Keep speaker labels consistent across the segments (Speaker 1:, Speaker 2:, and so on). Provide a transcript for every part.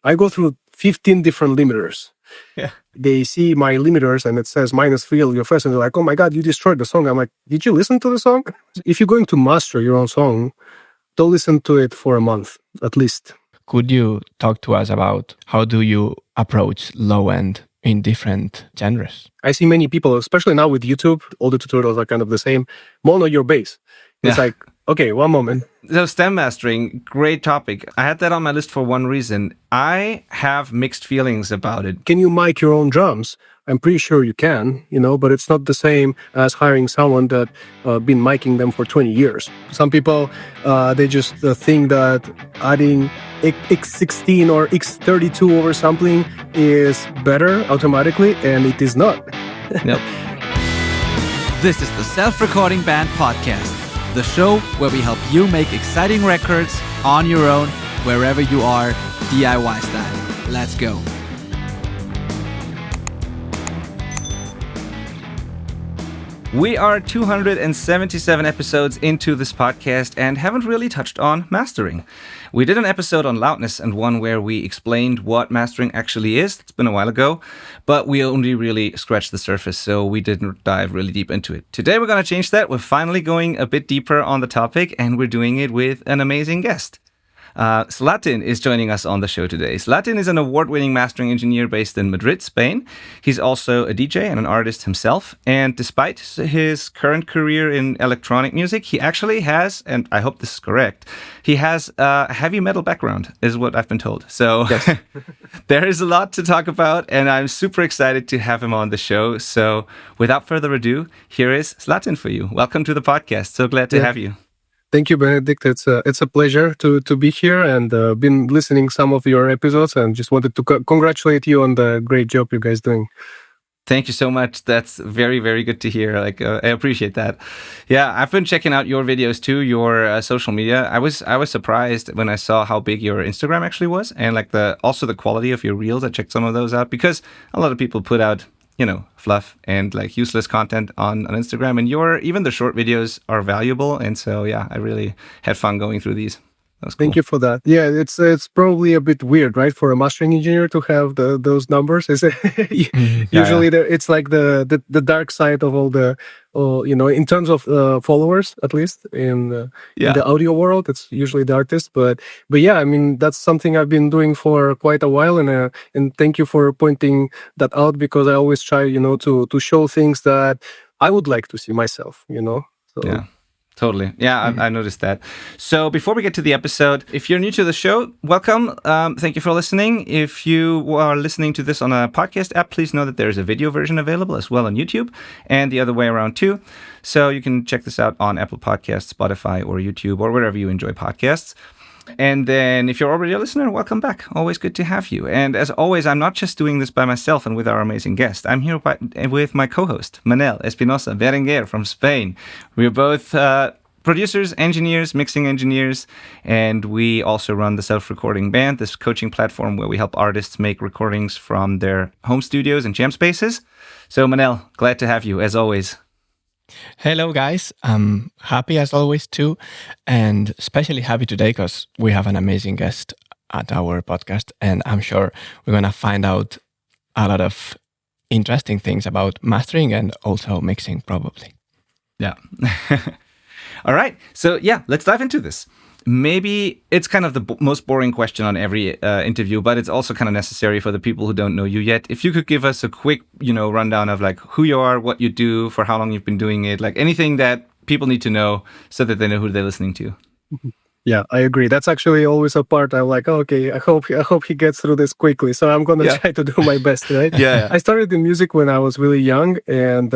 Speaker 1: I go through 15 different limiters.
Speaker 2: Yeah.
Speaker 1: They see my limiters and it says -3 LUFS, and they're like, oh my God, you destroyed the song. I'm like, did you listen to the song? If you're going to master your own song, don't listen to it for a month, at least.
Speaker 2: Could you talk to us about how do you approach low end in different genres?
Speaker 1: I see many people, especially now with YouTube, all the tutorials are kind of the same. Mono your bass. It's like, okay, one moment.
Speaker 3: So stem mastering, great topic. I had that on my list for one reason. I have mixed feelings about it.
Speaker 1: Can you mic your own drums? I'm pretty sure you can, but it's not the same as hiring someone that been miking them for 20 years. Some people, they just think that adding X16 or X32 oversampling is better automatically, and it is not.
Speaker 3: Nope.
Speaker 4: This is the Self-Recording Band Podcast, the show where we help you make exciting records on your own, wherever you are, DIY style. Let's go.
Speaker 3: We are 277 episodes into this podcast and haven't really touched on mastering. We did an episode on loudness and one where we explained what mastering actually is. It's been a while ago, but we only really scratched the surface, so we didn't dive really deep into it. Today we're going to change that. We're finally going a bit deeper on the topic, and we're doing it with an amazing guest. Slatin is joining us on the show today. Slatin is an award-winning mastering engineer based in Madrid, Spain. He's also a DJ and an artist himself. And despite his current career in electronic music, he actually has, and I hope this is correct, he has a heavy metal background, is what I've been told. So yes. There is a lot to talk about, and I'm super excited to have him on the show. So without further ado, here is Slatin for you. Welcome to the podcast. So glad to have you.
Speaker 1: Thank you, Benedict. It's a pleasure to be here, and been listening some of your episodes, and just wanted to congratulate you on the great job you guys doing.
Speaker 3: Thank you so much. That's very, very good to hear. I appreciate that. Yeah, I've been checking out your videos too, your social media. I was surprised when I saw how big your Instagram actually was, and also the quality of your reels. I checked some of those out because a lot of people put out fluff and useless content on Instagram, and even the short videos are valuable. And so, yeah, I really had fun going through these. That was cool.
Speaker 1: Thank you for that. Yeah, it's probably a bit weird, right, for a mastering engineer to have those numbers. Is it? Usually, it's like the dark side of all the, in terms of followers, at least in the audio world, it's usually the artist. But yeah, I mean, that's something I've been doing for quite a while, and thank you for pointing that out, because I always try, to show things that I would like to see myself, So.
Speaker 3: Yeah. Totally. Yeah, I noticed that. So before we get to the episode, if you're new to the show, welcome. Thank you for listening. If you are listening to this on a podcast app, please know that there's a video version available as well on YouTube, and the other way around too. So you can check this out on Apple Podcasts, Spotify, or YouTube, or wherever you enjoy podcasts. And then if you're already a listener, welcome back. Always good to have you. And as always, I'm not just doing this by myself and with our amazing guest. I'm here with my co-host, Manel Espinosa Berenguer from Spain. We're both producers, engineers, mixing engineers, and we also run the Self-Recording Band, this coaching platform where we help artists make recordings from their home studios and jam spaces. So Manel, glad to have you, as always.
Speaker 2: Hello, guys. I'm happy as always too, and especially happy today because we have an amazing guest at our podcast, and I'm sure we're going to find out a lot of interesting things about mastering and also mixing, probably.
Speaker 3: Yeah. All right. So yeah, let's dive into this. Maybe it's kind of the most boring question on every interview, but it's also kind of necessary for the people who don't know you yet. If you could give us a quick, rundown of who you are, what you do, for how long you've been doing it, anything that people need to know so that they know who they're listening to.
Speaker 1: Yeah, I agree. That's actually always a part I'm like, okay, I hope he gets through this quickly. So I'm going to try to do my best, right?
Speaker 3: Yeah.
Speaker 1: I started in music when I was really young, and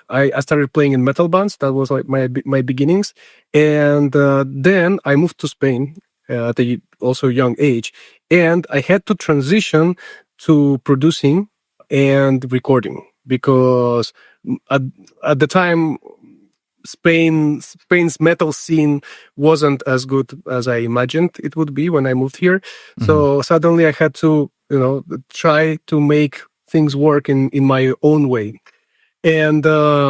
Speaker 1: I started playing in metal bands. That was my beginnings. And then I moved to Spain at a also young age, and I had to transition to producing and recording because at the time, Spain's metal scene wasn't as good as I imagined it would be when I moved here. Mm-hmm. So suddenly I had to, try to make things work in my own way. And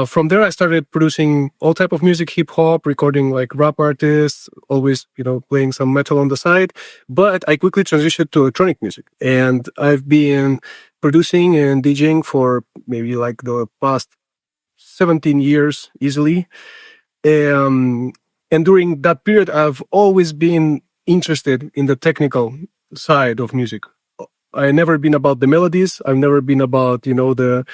Speaker 1: from there, I started producing all type of music, hip hop, recording like rap artists, always, playing some metal on the side. But I quickly transitioned to electronic music, and I've been producing and DJing for maybe like the past 17 years easily. And during that period, I've always been interested in the technical side of music. I've never been about the melodies. I've never been about, the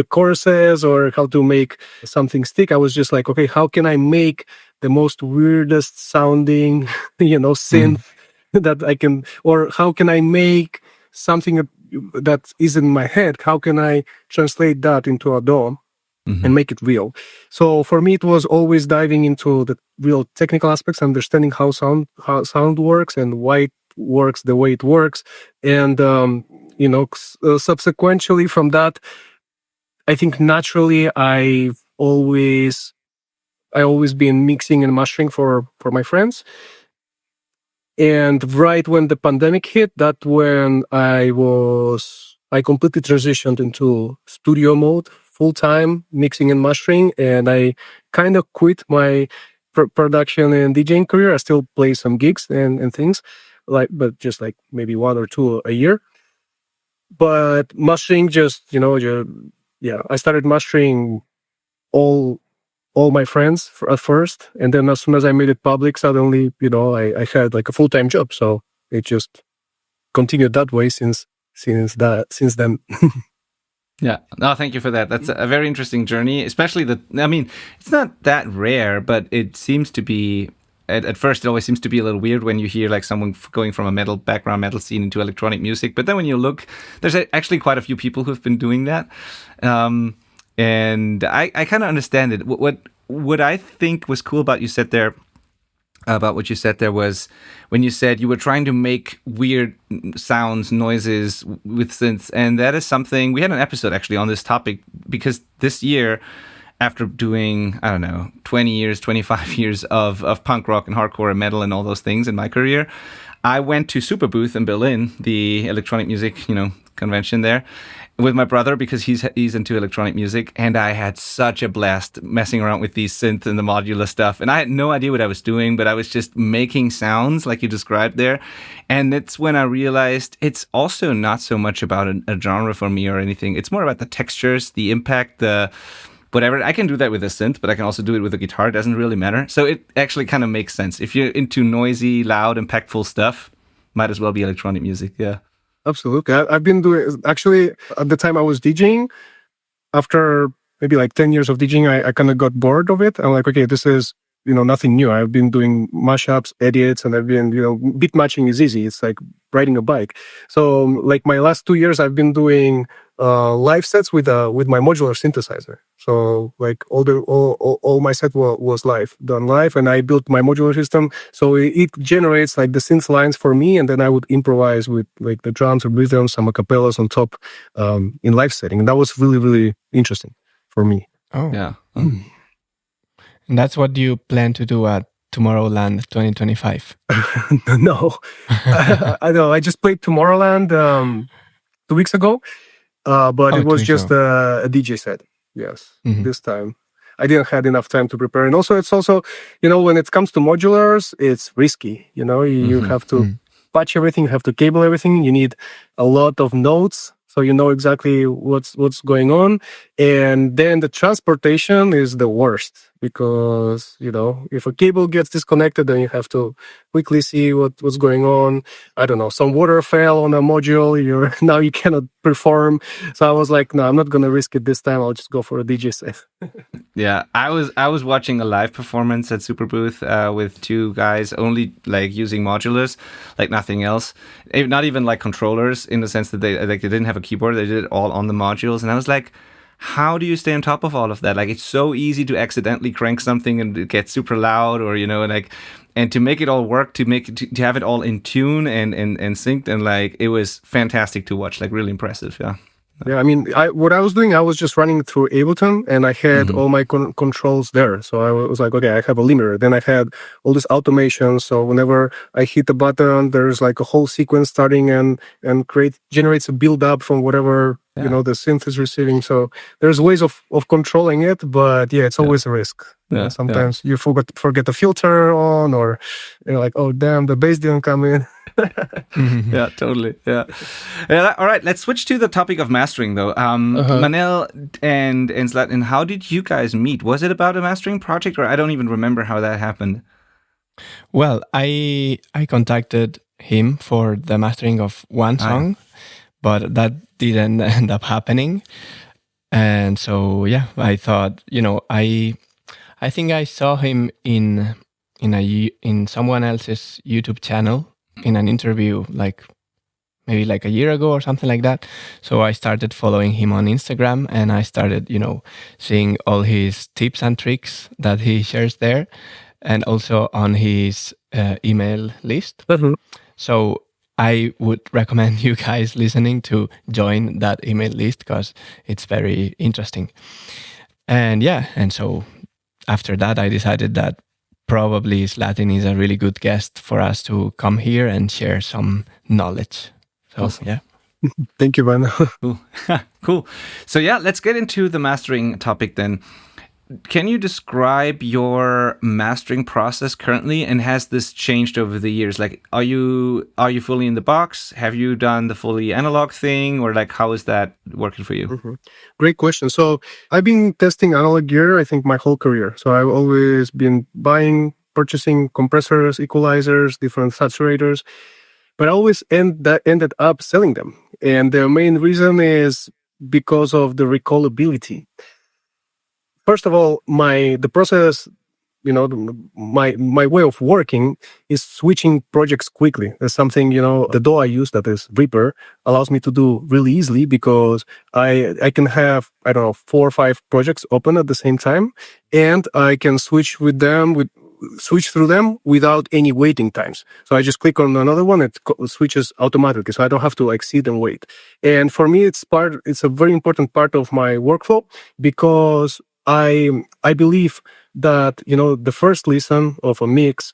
Speaker 1: choruses or how to make something stick. I was just like, okay, how can I make the most weirdest sounding, synth that I can, or how can I make something that is in my head? How can I translate that into a DAW and make it real? So for me, it was always diving into the real technical aspects, understanding how sound works and why it works the way it works. And, subsequently from that, I think naturally I've always been mixing and mastering for my friends. And right when the pandemic hit, that when I completely transitioned into studio mode, full-time mixing and mastering, and I kind of quit my production and DJing career. I still play some gigs and things, but just like maybe 1 or 2 a year. But mastering I started mastering all my friends at first, and then as soon as I made it public, suddenly I had like a full-time job. So it just continued that way since then.
Speaker 3: Yeah. No, thank you for that. That's a very interesting journey, especially it's not that rare, but it seems to be, at first, it always seems to be a little weird when you hear like someone going from a metal background, metal scene into electronic music. But then when you look, there's actually quite a few people who've been doing that. And I kind of understand it. What I think was cool about what you said there was when you said you were trying to make weird sounds, noises with synths. And that is something, we had an episode actually on this topic, because this year, after doing, 20 years, 25 years of punk rock and hardcore and metal and all those things in my career, I went to Superbooth in Berlin, the electronic music, convention there, with my brother, because he's into electronic music, and I had such a blast messing around with these synths and the modular stuff. And I had no idea what I was doing, but I was just making sounds like you described there. And it's when I realized it's also not so much about a genre for me or anything. It's more about the textures, the impact, the whatever. I can do that with a synth, but I can also do it with a guitar. It doesn't really matter. So it actually kind of makes sense. If you're into noisy, loud, impactful stuff, might as well be electronic music. Yeah.
Speaker 1: Absolutely. I've been doing, actually, at the time I was DJing, after maybe like 10 years of DJing, I kind of got bored of it. I'm like, okay, this is, nothing new. I've been doing mashups, edits, and I've been, beat matching is easy. It's like riding a bike. So like my last 2 years, I've been doing live sets with my modular synthesizer. So like all my set was done live, and I built my modular system. So it generates like the synth lines for me, and then I would improvise with like the drums or rhythms, some acapellas on top in live setting. And that was really, really interesting for me.
Speaker 2: Oh,
Speaker 3: yeah.
Speaker 2: And that's what you plan to do at Tomorrowland 2025?
Speaker 1: No, I know. I just played Tomorrowland 2 weeks ago, but it was just a DJ set. Yes, this time I didn't have enough time to prepare, and it's also when it comes to modulars, it's risky. You have to patch everything, you have to cable everything. You need a lot of nodes, so you know exactly what's going on. And then the transportation is the worst, because if a cable gets disconnected, then you have to quickly see what's going on. I don't know, some water fell on a module, now you cannot perform. So I was like, no, I'm not gonna risk it this time. I'll just go for a DJ set.
Speaker 3: Yeah, I was watching a live performance at Superbooth with 2 guys only like using modulars, like nothing else. Not even like controllers, in the sense that they didn't have a keyboard. They did it all on the modules, and I was like, how do you stay on top of all of that? Like, it's so easy to accidentally crank something and it gets super loud, or and to make it all work, to have it all in tune and synced, and like it was fantastic to watch, like really impressive. Yeah.
Speaker 1: Yeah, I mean, what I was doing, I was just running through Ableton, and I had all my controls there. So I was like, okay, I have a limiter. Then I had all this automation. So whenever I hit the button, there's like a whole sequence starting and generates a build up from whatever the synth is receiving. So there's ways of controlling it, but it's always a risk. Sometimes you forget the filter on, or you're like, oh damn, the bass didn't come in.
Speaker 3: Yeah, totally. Yeah. All right, let's switch to the topic of mastering, though. Manel and Slatin, how did you guys meet? Was it about a mastering project, or I don't even remember how that happened?
Speaker 2: Well, I contacted him for the mastering of one song, but that didn't end up happening. And so I thought, I think I saw him in someone else's YouTube channel in an interview, maybe a year ago or something like that. So I started following him on Instagram, and I started, seeing all his tips and tricks that he shares there, and also on his email list. So I would recommend you guys listening to join that email list, because it's very interesting. And so after that, I decided that probably Slatin is a really good guest for us to come here and share some knowledge. So,
Speaker 3: awesome.
Speaker 1: Thank you, man.
Speaker 3: Cool. So, let's get into the mastering topic then. Can you describe your mastering process currently, and has this changed over the years? Are you fully in the box? Have you done the fully analog thing, or how is that working for you?
Speaker 1: Great question. So I've been testing analog gear, I think, my whole career. So I've always been purchasing compressors, equalizers, different saturators, but I always ended up selling them. And the main reason is because of the recallability. First of all, the process, my way of working is switching projects quickly. There's something, the DAW I use, that is Reaper, allows me to do really easily, because I can have, 4 or 5 projects open at the same time, and I can switch through them without any waiting times. So I just click on another one, it switches automatically, so I don't have to sit and wait. And for me, it's a very important part of my workflow, because I believe that, the first listen of a mix,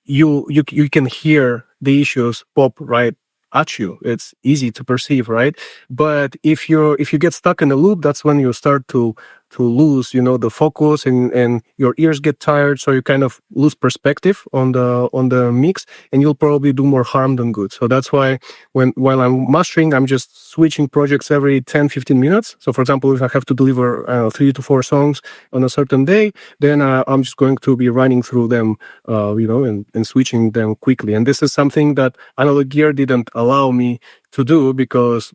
Speaker 1: you can hear the issues pop right at you. It's easy to perceive, right? But if you get stuck in a loop, that's when you start to lose, the focus, and your ears get tired. So you kind of lose perspective on the mix, and you'll probably do more harm than good. So that's why while I'm mastering, I'm just switching projects every 10-15 minutes. So for example, if I have to deliver 3 to 4 songs on a certain day, then I'm just going to be running through them, and switching them quickly. And this is something that analog gear didn't allow me to do, because,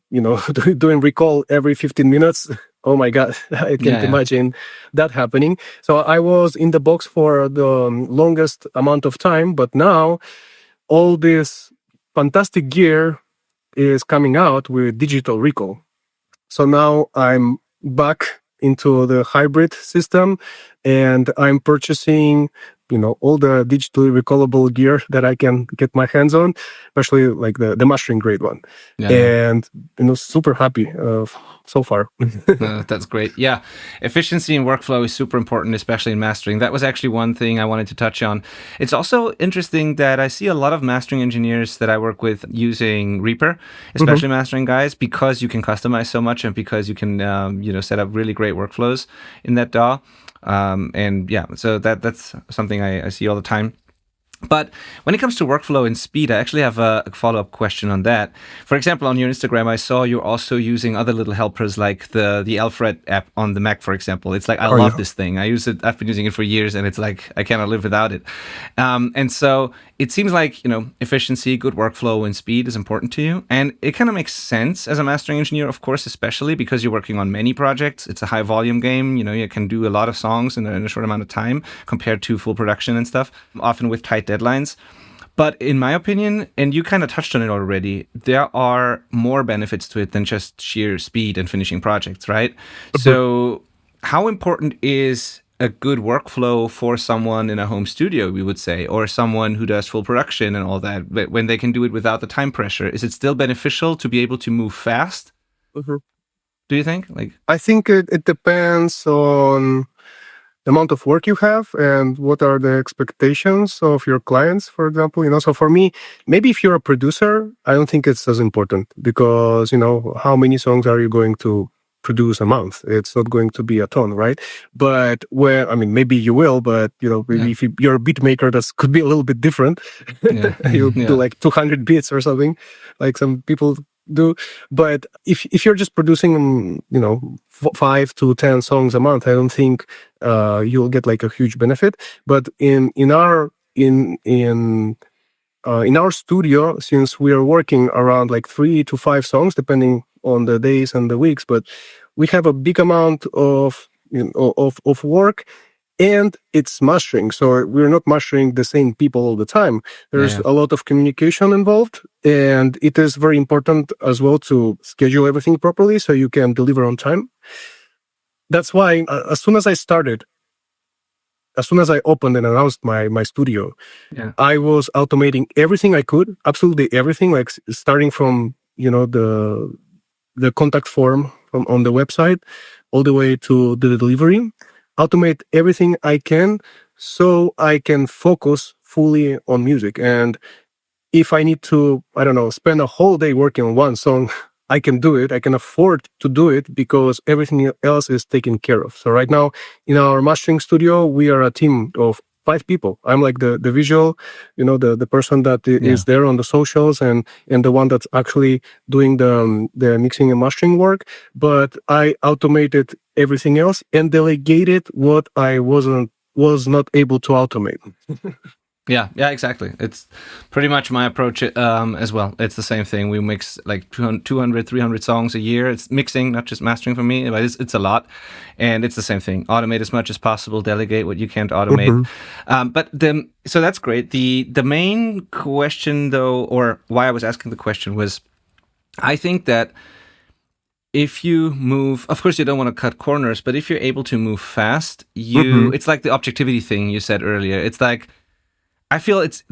Speaker 1: doing recall every 15 minutes, oh my God, I can't imagine that happening. So I was in the box for the longest amount of time, but now all this fantastic gear is coming out with digital recall. So now I'm back into the hybrid system, and I'm purchasing all the digitally recallable gear that I can get my hands on, especially the mastering grade one. And super happy so far.
Speaker 3: That's great. Yeah, efficiency and workflow is super important, especially in mastering. That was actually one thing I wanted to touch on. It's also interesting that I see a lot of mastering engineers that I work with using Reaper, especially mastering guys, because you can customize so much, and because you can set up really great workflows in that DAW. So that's something I see all the time. But when it comes to workflow and speed, I actually have a follow-up question on that. For example, on your Instagram, I saw you're also using other little helpers, like the Alfred app on the Mac, for example. It's I love this thing. I use it. I've been using it for years, and it's I cannot live without it. And so it seems like, efficiency, good workflow, and speed is important to you. And it kind of makes sense as a mastering engineer, of course, especially because you're working on many projects. It's a high volume game. You can do a lot of songs in a short amount of time compared to full production and stuff, often with tight deadlines. But in my opinion, and you kind of touched on it already, there are more benefits to it than just sheer speed and finishing projects, right? So how important is a good workflow for someone in a home studio, we would say, or someone who does full production and all that, but when they can do it without the time pressure? Is it still beneficial to be able to move fast? Do you think?
Speaker 1: I think it depends on amount of work you have and what are the expectations of your clients, for example. So for me, maybe if you're a producer, I don't think it's as important because, how many songs are you going to produce a month? It's not going to be a ton, right? But maybe you will, but maybe if you're a beat maker, that could be a little bit different. You do like 200 beats or something, like some people do. But if you're just producing 5 to 10 songs a month, I don't think you'll get like a huge benefit. But in our studio, since we are working around like 3 to 5 songs depending on the days and the weeks, but we have a big amount of work. And it's mastering. So we're not mastering the same people all the time. There's a lot of communication involved. And it is very important as well to schedule everything properly so you can deliver on time. That's why as soon as I opened and announced my studio, I was automating everything I could, absolutely everything, like starting from, the contact form on the website all the way to the delivery. Automate everything I can so I can focus fully on music. And if I need to, spend a whole day working on one song, I can do it. I can afford to do it because everything else is taken care of. So right now in our mastering studio, we are a team of 5 people. I'm like the visual, the person that is there on the socials and the one that's actually doing the mixing and mastering work. But I automated everything else and delegated what I was not able to automate.
Speaker 3: Yeah, exactly. It's pretty much my approach as well. It's the same thing. We mix like 200, 300 songs a year. It's mixing, not just mastering for me, but it's a lot. And it's the same thing. Automate as much as possible, delegate what you can't automate. So that's great. The main question though, or why I was asking the question was, I think that if you move, of course you don't want to cut corners, but if you're able to move fast, it's like the objectivity thing you said earlier. It's like, I feel it's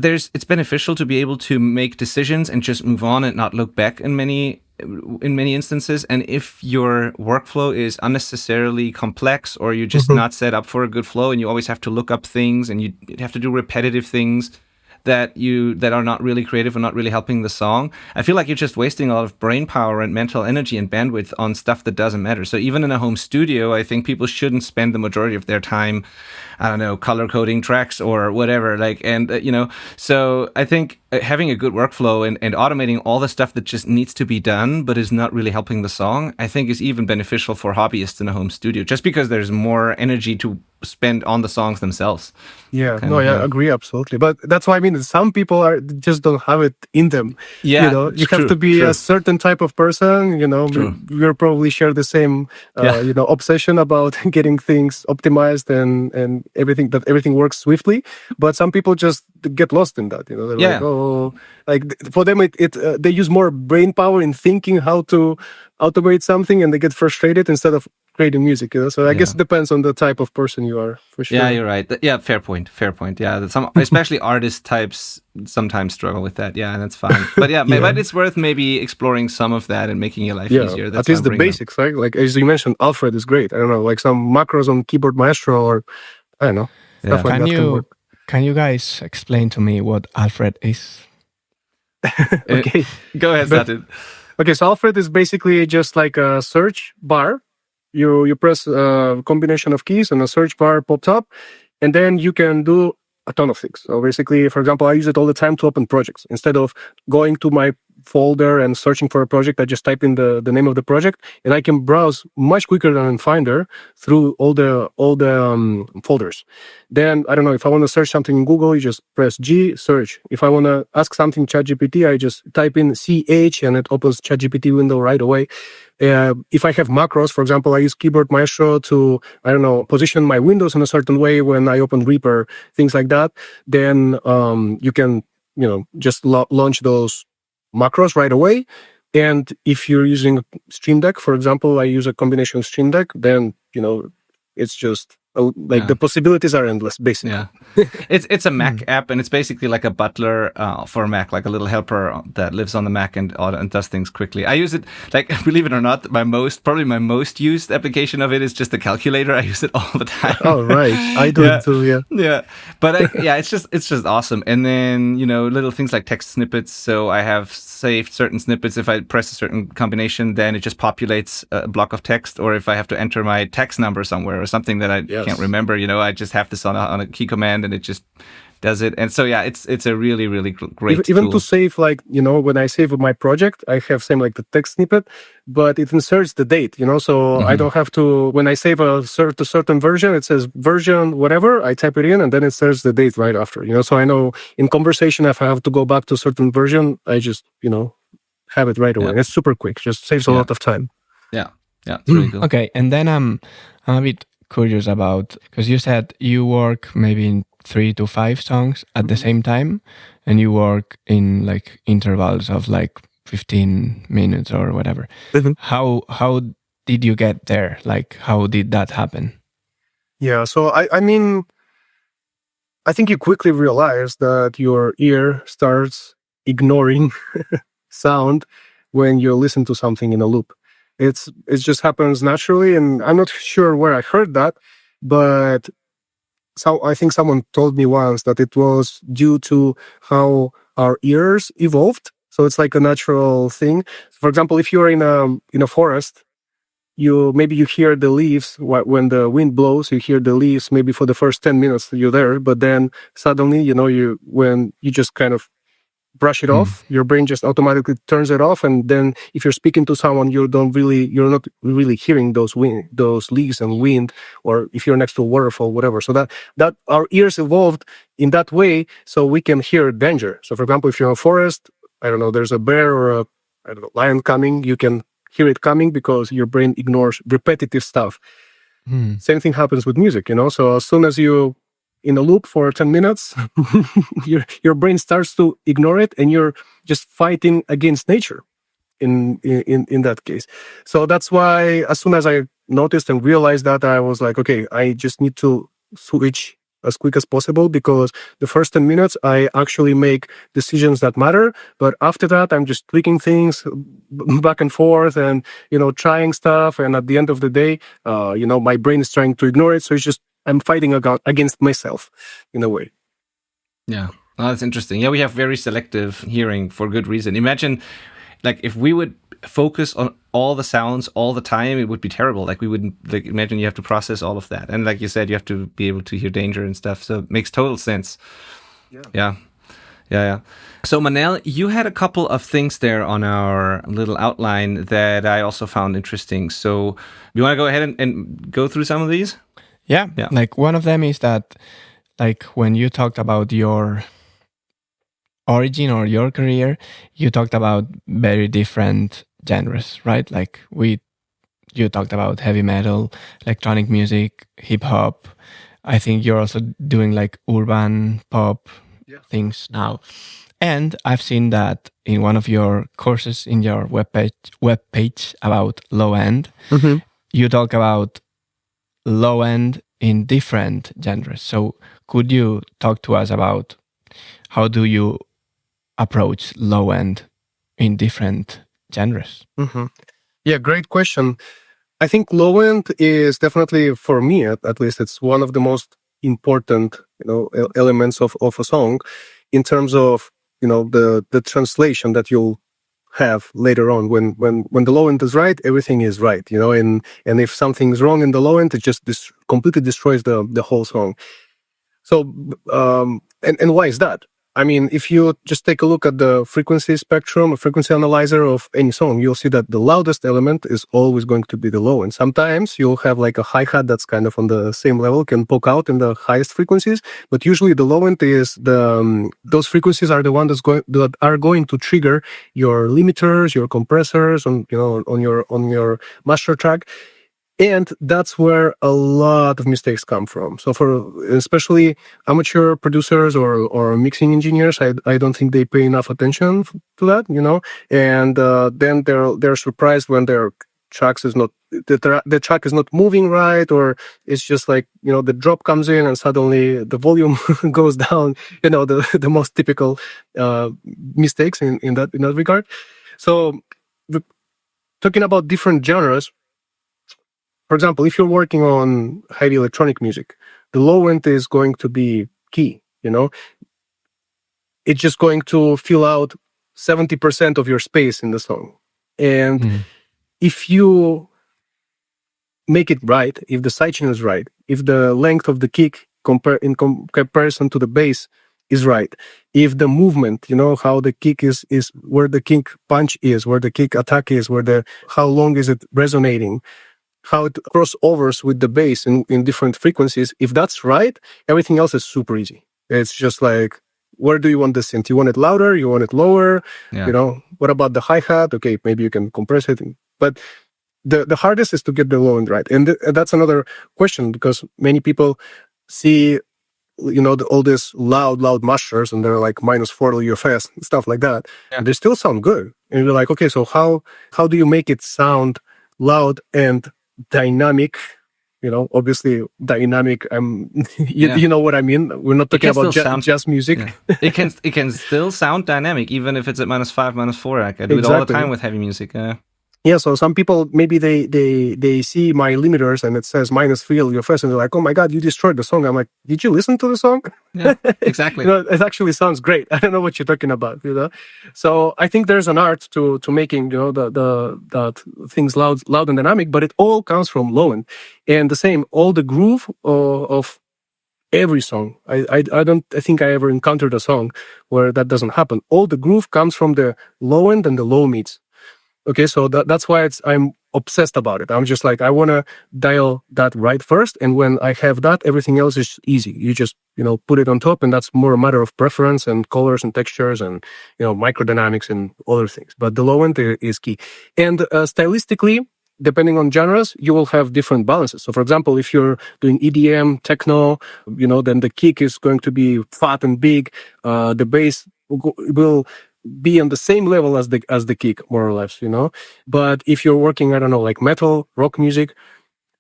Speaker 3: beneficial to be able to make decisions and just move on and not look back in many instances. And if your workflow is unnecessarily complex or you're just not set up for a good flow and you always have to look up things and you have to do repetitive things that are not really creative and not really helping the song, I feel like you're just wasting a lot of brain power and mental energy and bandwidth on stuff that doesn't matter. So even in a home studio, I think people shouldn't spend the majority of their time, color coding tracks or whatever. So I think having a good workflow and automating all the stuff that just needs to be done but is not really helping the song, I think is even beneficial for hobbyists in a home studio, just because there's more energy to spend on the songs themselves.
Speaker 1: Yeah, I agree absolutely. But that's why some people just don't have it in them.
Speaker 3: Yeah,
Speaker 1: you have to be a certain type of person. We'll probably share the same obsession about getting things optimized and everything works swiftly. But some people just get lost in that. For them they use more brain power in thinking how to automate something, and they get frustrated instead of creating music. So I guess it depends on the type of person you are, for sure.
Speaker 3: Yeah, you're right. Yeah, fair point. Yeah, especially artist types sometimes struggle with that. Yeah, and that's fine. But but it's worth maybe exploring some of that and making your life easier.
Speaker 1: That's at least the basics, right? Like as you mentioned, Alfred is great. I don't know, like some macros on Keyboard Maestro, or I don't know, stuff like that can work.
Speaker 2: Can you guys explain to me what Alfred is?
Speaker 1: Okay,
Speaker 3: go ahead, Slatin.
Speaker 1: Okay, so Alfred is basically just like a search bar. You press a combination of keys and a search bar pops up, and then you can do a ton of things. So basically, for example, I use it all the time to open projects. Instead of going to my folder and searching for a project, I just type in the name of the project, and I can browse much quicker than in Finder through all the folders. Then, I don't know, if I want to search something in Google, you just press G, search. If I want to ask something ChatGPT, I just type in CH and it opens ChatGPT window right away. If I have macros, for example, I use Keyboard Maestro to, position my windows in a certain way when I open Reaper, things like that. Then you can, just launch those macros right away. And if you're using Stream Deck, for example, I use a combination of Stream Deck, then, it's just Like the possibilities are endless, basically.
Speaker 3: Yeah, it's a Mac app, and it's basically like a butler for Mac, like a little helper that lives on the Mac and does things quickly. I use it, like, believe it or not, probably my most used application of it is just the calculator. I use it all the time.
Speaker 1: Oh, right, I do it too.
Speaker 3: Yeah, but it's just awesome. And then little things like text snippets. So I have saved certain snippets. If I press a certain combination, then it just populates a block of text. Or if I have to enter my tax number somewhere or something that I can't remember, I just have this on a key command and it just does it. And so it's a really, really great
Speaker 1: even
Speaker 3: tool.
Speaker 1: to save, like, when I save my project, I have same like the text snippet, but it inserts the date, so I don't have to, when I save a certain version, it says version whatever, I type it in and then it inserts the date right after, so I know in conversation if I have to go back to a certain version, I just have it right away. And it's super quick, just saves a lot of time.
Speaker 3: Yeah, it's really cool.
Speaker 2: Okay, and then I'm a bit curious about, because you said you work maybe in 3 to 5 songs at the same time, and you work in like intervals of like 15 minutes or whatever. How did you get there? Like, how did that happen?
Speaker 1: Yeah, so I mean, I think you quickly realize that your ear starts ignoring sound when you listen to something in a loop. It just happens naturally, and I'm not sure where I heard that, but I think someone told me once that it was due to how our ears evolved. So it's like a natural thing. For example, if you're in a forest, maybe you hear the leaves when the wind blows. You hear the leaves maybe for the first 10 minutes you're there, but then suddenly, when you just kind of brush it off, your brain just automatically turns it off, and then if you're speaking to someone, you're not really hearing those leaves and wind, or if you're next to a waterfall, whatever. So that our ears evolved in that way, so we can hear danger. So for example, if you're in a forest, I don't know, there's a bear or a lion coming, you can hear it coming because your brain ignores repetitive stuff. Same thing happens with music, so as soon as you in a loop for 10 minutes, your brain starts to ignore it, and you're just fighting against nature in that case. So that's why as soon as I noticed and realized that, I was like, okay, I just need to switch as quick as possible, because the first 10 minutes I actually make decisions that matter, but after that I'm just tweaking things back and forth and trying stuff, and at the end of the day my brain is trying to ignore it, so it's just I'm fighting against myself in a way.
Speaker 3: Yeah. Oh, that's interesting. Yeah, we have very selective hearing for good reason. Imagine, like, if we would focus on all the sounds all the time, it would be terrible. Like, we wouldn't, like, imagine you have to process all of that. And like you said, you have to be able to hear danger and stuff. So it makes total sense. Yeah. So Manel, you had a couple of things there on our little outline that I also found interesting. So you want to go ahead and go through some of these?
Speaker 2: Yeah. Like, one of them is that, like, when you talked about your origin or your career, you talked about very different genres, right? Like, you talked about heavy metal, electronic music, hip hop. I think you're also doing like urban pop things now. And I've seen that in one of your courses in your webpage about low end, you talk about low end in different genres. So could you talk to us about how do you approach low end in different genres?
Speaker 1: Yeah, great question. I think low end is definitely, for me at least, it's one of the most important elements of a song in terms of the translation that you'll have later on. When the low end is right, everything is right, and if something's wrong in the low end, it just completely destroys the whole song. So and why is that? I mean, if you just take a look at the frequency spectrum, a frequency analyzer of any song, you'll see that the loudest element is always going to be the low. And sometimes you'll have like a hi-hat that's kind of on the same level, can poke out in the highest frequencies. But usually the low end is those frequencies are the ones that are going to trigger your limiters, your compressors on your master track. And that's where a lot of mistakes come from. So for especially amateur producers or mixing engineers, I don't think they pay enough attention to that, and then they're surprised when they're tracks is not the track is not moving right, or it's just like, the drop comes in and suddenly the volume goes down. The most typical mistakes in that regard. So talking about different genres, for example, if you're working on heavy electronic music, the low end is going to be key. It's just going to fill out 70% of your space in the song. And if you make it right, if the sidechain is right, if the length of the kick in comparison to the bass is right, if the movement, how the kick is where the kick punch is, where the kick attack is, how long is it resonating, how it crossovers with the bass in different frequencies, if that's right, everything else is super easy. It's just like, where do you want the synth? You want it louder? You want it lower?
Speaker 3: Yeah.
Speaker 1: What about the hi-hat? Okay, maybe you can compress it. But the hardest is to get the low end right. And that's another question, because many people see, all these loud masters, and they're like -4 UFS, stuff like that.
Speaker 3: Yeah.
Speaker 1: And they still sound good. And you're like, okay, so how do you make it sound loud and dynamic? Obviously dynamic. You know what I mean. We're not talking about jazz music.
Speaker 3: Yeah. It can still sound dynamic even if it's at -5, -4. Like I do it all the time with heavy music.
Speaker 1: Yeah. So some people, maybe they see my limiters and it says -3 LUFS, and they're like, oh my God, you destroyed the song. I'm like, did you listen to the song?
Speaker 3: Yeah, exactly.
Speaker 1: It actually sounds great. I don't know what you're talking about. So I think there's an art to making the things loud and dynamic, but it all comes from low end. And the same, all the groove of every song. I don't think I ever encountered a song where that doesn't happen. All the groove comes from the low end and the low mids. Okay, so that's why I'm obsessed about it. I'm just like, I want to dial that right first, and when I have that, everything else is easy. You just put it on top, and that's more a matter of preference and colors and textures and microdynamics and other things. But the low end is key. And stylistically, depending on genres, you will have different balances. So, for example, if you're doing EDM, techno, then the kick is going to be fat and big. The bass will be on the same level as the kick, more or less, But if you're working, I don't know, like metal, rock music,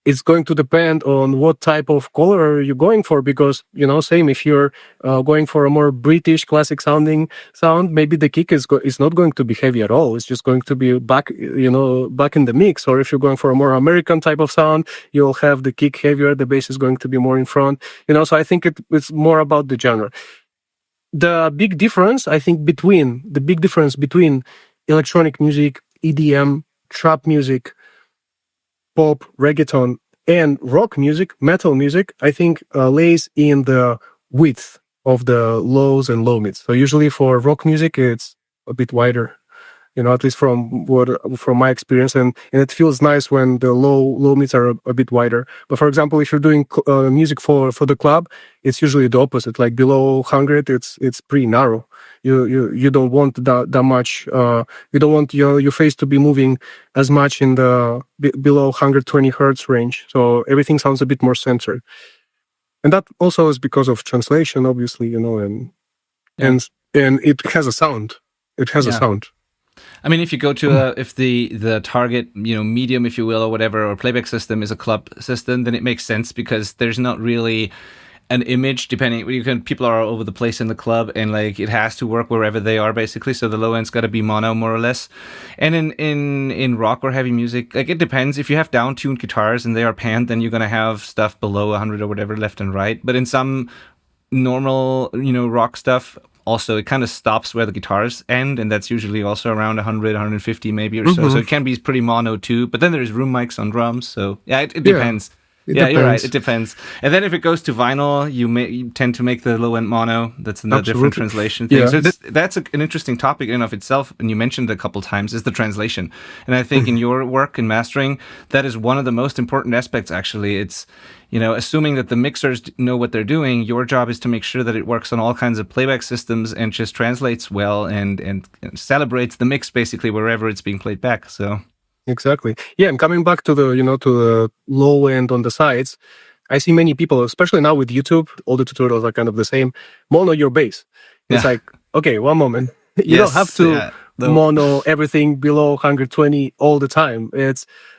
Speaker 1: it's going to depend on what type of color you're going for, because, same, if you're going for a more British classic sounding sound, maybe the kick is not going to be heavy at all. It's just going to be back in the mix. Or if you're going for a more American type of sound, you'll have the kick heavier, the bass is going to be more in front, so I think it's more about the genre. The big difference, I think, between electronic music, EDM, trap music, pop, reggaeton, and rock music, metal music, I think lays in the width of the lows and low mids. So usually for rock music, it's a bit wider, at least from my experience, and it feels nice when the low mids are a bit wider. But for example, if you're doing music for the club, it's usually the opposite. Like below 100, it's pretty narrow. You don't want that much. You don't want your face to be moving as much in the below 120 hertz range. So everything sounds a bit more centered. And that also is because of translation, obviously, and it has a sound. It has a sound.
Speaker 3: I mean, if you go to if the target, medium, if you will, or whatever, or playback system is a club system, then it makes sense, because there's not really an image people are all over the place in the club, and like it has to work wherever they are, basically. So the low end's got to be mono, more or less. And in rock or heavy music, like it depends. If you have down-tuned guitars and they are panned, then you're gonna have stuff below 100 or whatever, left and right. But in some normal, rock stuff, also it kind of stops where the guitars end, and that's usually also around 100, 150 maybe or so. So it can be pretty mono too. But then there's room mics on drums. So yeah, it depends. It depends. You're right. It depends. And then if it goes to vinyl, you tend to make the low end mono. That's another different translation thing. Yeah. So that's an interesting topic in and of itself. And you mentioned it a couple of times, is the translation. And I think in your work in mastering, that is one of the most important aspects. Actually, it's assuming that the mixers know what they're doing. Your job is to make sure that it works on all kinds of playback systems and just translates well and celebrates the mix basically wherever it's being played back. So.
Speaker 1: Exactly. Yeah, and coming back to the to the low end on the sides, I see many people, especially now with YouTube, all the tutorials are kind of the same. Mono your bass. It's like, okay, one moment. You don't have to mono, everything below 120 all the time.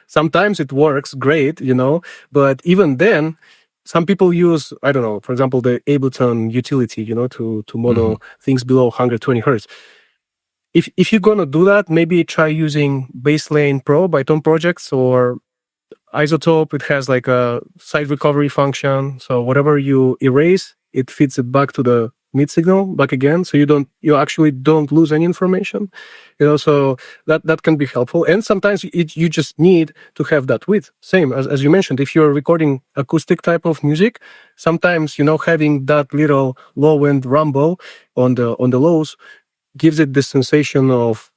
Speaker 1: Sometimes it works great, but even then, some people use, I don't know, for example, the Ableton utility, to mono things below 120 hertz. If you're gonna do that, maybe try using Baselane Pro by Tone Projects or Isotope. It has like a side recovery function. So whatever you erase, it feeds it back to the mid signal back again. So you actually don't lose any information. So that can be helpful. And sometimes you just need to have that width. Same as you mentioned, if you're recording acoustic type of music, sometimes, having that little low end rumble on the lows gives it this sensation of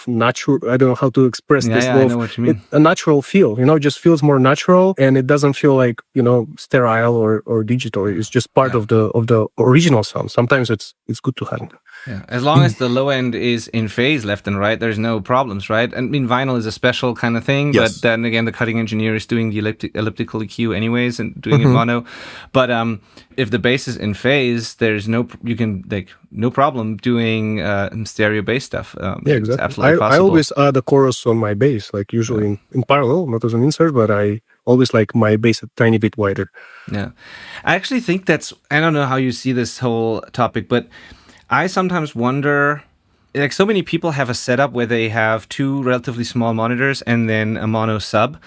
Speaker 1: natural. I don't know how to express this.
Speaker 3: I know what you mean.
Speaker 1: A natural feel, it just feels more natural, and it doesn't feel like sterile or digital. It's just part of the original sound. Sometimes it's good to have.
Speaker 3: Yeah, as long as the low end is in phase left and right, there's no problems, right? I mean, vinyl is a special kind of thing, but then again, the cutting engineer is doing the elliptical EQ anyways and doing it mono. But if the bass is in phase, there's no problem doing stereo bass stuff.
Speaker 1: Yeah, exactly.
Speaker 3: It's absolutely possible.
Speaker 1: I always add a chorus on my bass, like usually in parallel, not as an insert, but I always like my bass a tiny bit wider.
Speaker 3: Yeah, I actually think I don't know how you see this whole topic, but I sometimes wonder, like so many people have a setup where they have two relatively small monitors and then a mono sub.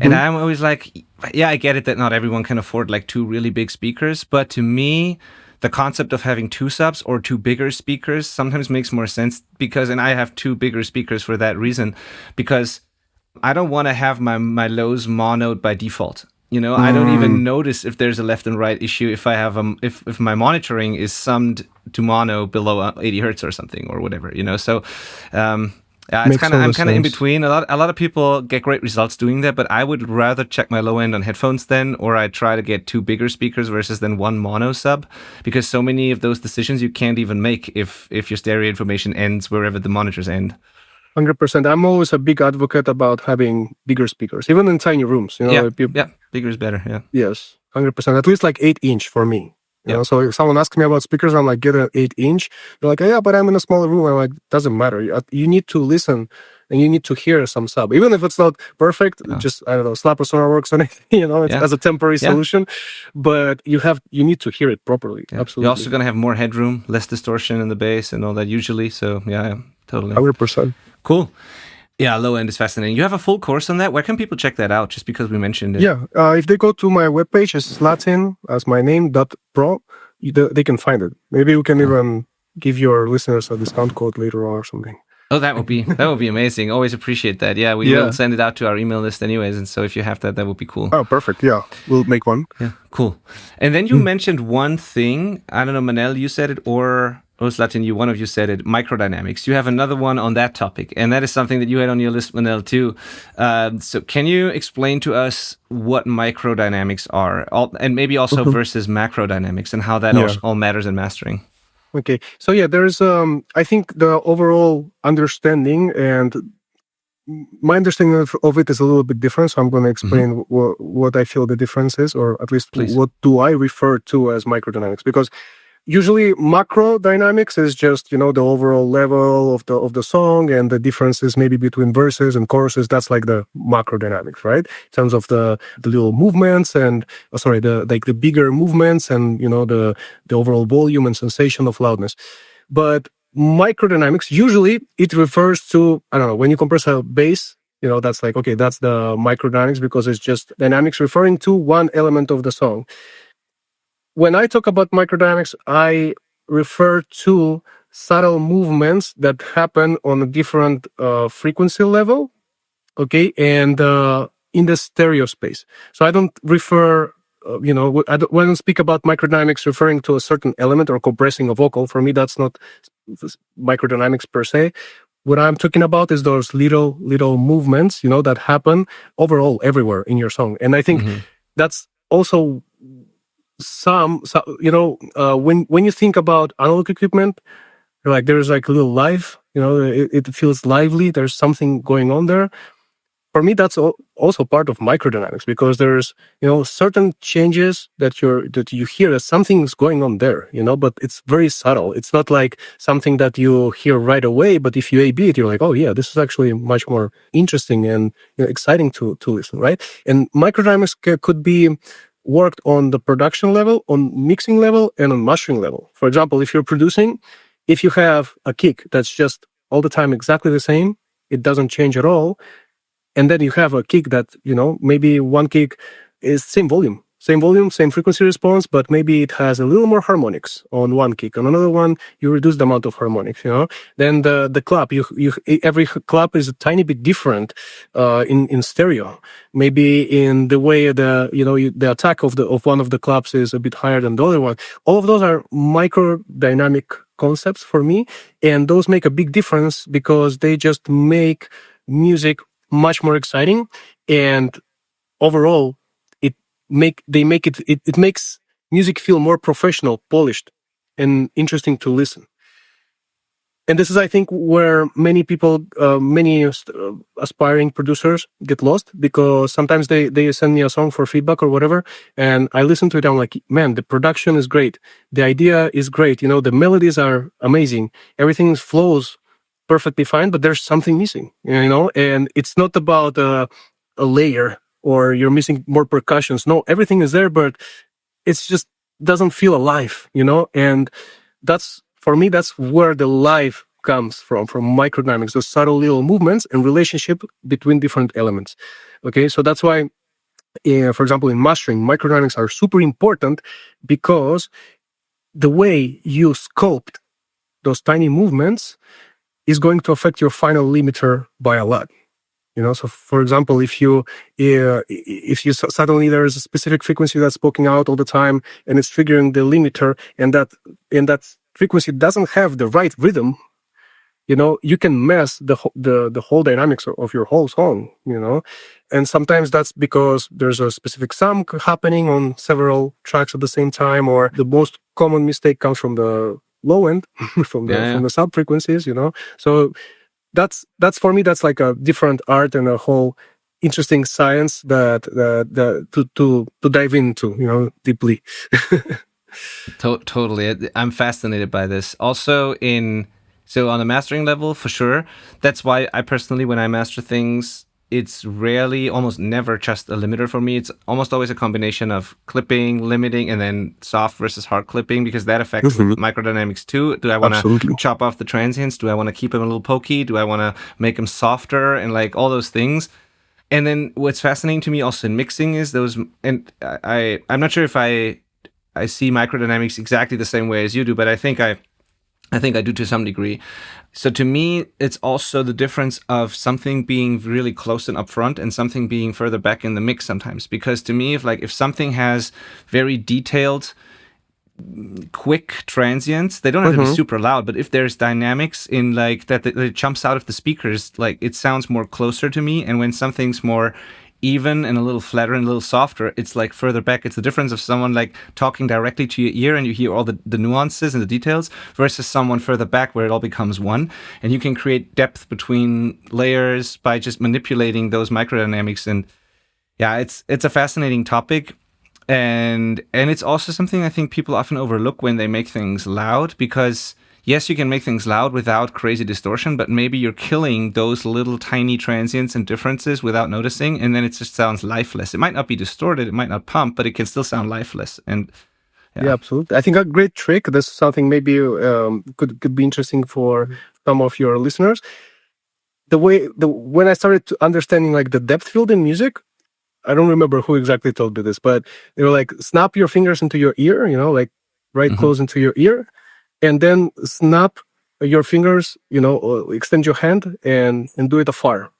Speaker 3: And I'm always like, yeah, I get it that not everyone can afford like two really big speakers. But to me, the concept of having two subs or two bigger speakers sometimes makes more sense and I have two bigger speakers for that reason, because I don't want to have my lows monoed by default. I don't even notice if there's a left and right issue if I have if my monitoring is summed to mono below 80 hertz or something or whatever. So I'm kind of in between. A lot of people get great results doing that, but I would rather check my low end on headphones then, or I try to get two bigger speakers versus then one mono sub, because so many of those decisions you can't even make if your stereo information ends wherever the monitors end.
Speaker 1: 100%. I'm always a big advocate about having bigger speakers, even in tiny rooms.
Speaker 3: Bigger is better. Yeah.
Speaker 1: Yes, 100%. At least like 8-inch for me. So if someone asks me about speakers, I'm like, get an 8-inch. They're like, yeah, but I'm in a smaller room. I'm like, doesn't matter. You need to listen and you need to hear some sub, even if it's not perfect. Just I don't know, slap or SonarWorks on it. It's as a temporary solution, but you need to hear it properly.
Speaker 3: Yeah.
Speaker 1: Absolutely.
Speaker 3: You're also gonna have more headroom, less distortion in the bass and all that usually. So yeah, totally.
Speaker 1: 100%.
Speaker 3: Cool. Yeah, low end is fascinating. You have a full course on that. Where can people check that out? Just because we mentioned it.
Speaker 1: Yeah, if they go to my webpage, it's Slatin as my name .pro. They can find it. Maybe we can even give your listeners a discount code later on or something.
Speaker 3: Oh, that would be amazing. Always appreciate that. Yeah, we will send it out to our email list anyways. And so if you have that would be cool.
Speaker 1: Oh, perfect. Yeah, we'll make one.
Speaker 3: Yeah, cool. And then you mentioned one thing. I don't know, Manel, you said it, or Slatin, one of you said it, microdynamics. You have another one on that topic, and that is something that you had on your list, Manel, too. So can you explain to us what microdynamics are, and maybe also versus macrodynamics, and how that all matters in mastering?
Speaker 1: Okay, so there's I think the overall understanding, and my understanding of it is a little bit different, so I'm going to explain what I feel the difference is, or at least what do I refer to as microdynamics, because usually macro dynamics is just, the overall level of the song and the differences maybe between verses and choruses. That's like the macro dynamics, right? In terms of the little movements and, the bigger movements and, the overall volume and sensation of loudness. But microdynamics, usually it refers to, I don't know, when you compress a bass, that's like, okay, that's the microdynamics because it's just dynamics referring to one element of the song. When I talk about microdynamics, I refer to subtle movements that happen on a different frequency level, okay, and in the stereo space. So I don't refer, when I speak about microdynamics referring to a certain element or compressing a vocal. For me, that's not microdynamics per se. What I'm talking about is those little movements, that happen overall everywhere in your song. And I think that's also when you think about analog equipment, there's like a little life, it feels lively. There's something going on there. for me, that's also part of microdynamics, because there's, certain changes that you hear that something's going on there, but it's very subtle. It's not like something that you hear right away, but if you A/B it, you're like, oh yeah, this is actually much more interesting and exciting to listen, right? And microdynamics could be worked on the production level, on mixing level, and on mastering level. For example, if you're producing, if you have a kick that's just all the time exactly the same, it doesn't change at all. And then you have a kick that, maybe one kick is same volume, same frequency response, but maybe it has a little more harmonics on one kick. On another one, you reduce the amount of harmonics, Then the clap, every clap is a tiny bit different in stereo. Maybe in the way the attack of one of the claps is a bit higher than the other one. All of those are microdynamic concepts for me, and those make a big difference because they just make music much more exciting, and overall it makes music feel more professional, polished, and interesting to listen. And this is, I think, where many people, aspiring producers get lost, because sometimes they send me a song for feedback or whatever, and I listen to it, I'm like, man, the production is great, the idea is great, the melodies are amazing, everything flows perfectly fine, but there's something missing, and it's not about a layer or you're missing more percussions. No, everything is there, but it's just doesn't feel alive, and that's, for me, that's where the life comes from microdynamics, those subtle little movements and relationship between different elements. Okay, so that's why, for example, in mastering, microdynamics are super important, because the way you sculpt those tiny movements is going to affect your final limiter by a lot. So for example, if you suddenly there is a specific frequency that's poking out all the time and it's triggering the limiter, and that frequency doesn't have the right rhythm, you can mess the whole dynamics of your whole song, and sometimes that's because there's a specific sum happening on several tracks at the same time, or the most common mistake comes from the low end, from the sub frequencies, so that's for me, that's like a different art and a whole interesting science that to dive into, deeply.
Speaker 3: Totally. I'm fascinated by this. Also so on the mastering level, for sure. That's why I personally, when I master things, it's rarely, almost never just a limiter for me. It's almost always a combination of clipping, limiting, and then soft versus hard clipping, because that affects microdynamics too. Do I want to chop off the transients? Do I want to keep them a little pokey? Do I want to make them softer? And like all those things. And then what's fascinating to me also in mixing is those, and I'm not sure if I see microdynamics exactly the same way as you do, but I think I do to some degree. So to me, it's also the difference of something being really close and upfront and something being further back in the mix sometimes. Because to me, if something has very detailed, quick transients, they don't have to be super loud, but if there's dynamics in that it jumps out of the speakers, it sounds more closer to me. And when something's more even and a little flatter and a little softer, it's further back. It's the difference of someone talking directly to your ear and you hear all the nuances and the details, versus someone further back where it all becomes one. And you can create depth between layers by just manipulating those microdynamics. And yeah, it's a fascinating topic. And it's also something I think people often overlook when they make things loud, because yes, you can make things loud without crazy distortion, but maybe you're killing those little tiny transients and differences without noticing, and then it just sounds lifeless. It might not be distorted, it might not pump, but it can still sound lifeless. And
Speaker 1: yeah, absolutely. I think a great trick, this is something maybe could be interesting for some of your listeners. When I started to understanding the depth field in music, I don't remember who exactly told me this, but they were snap your fingers into your ear, right close into your ear, and then snap your fingers, extend your hand and do it afar,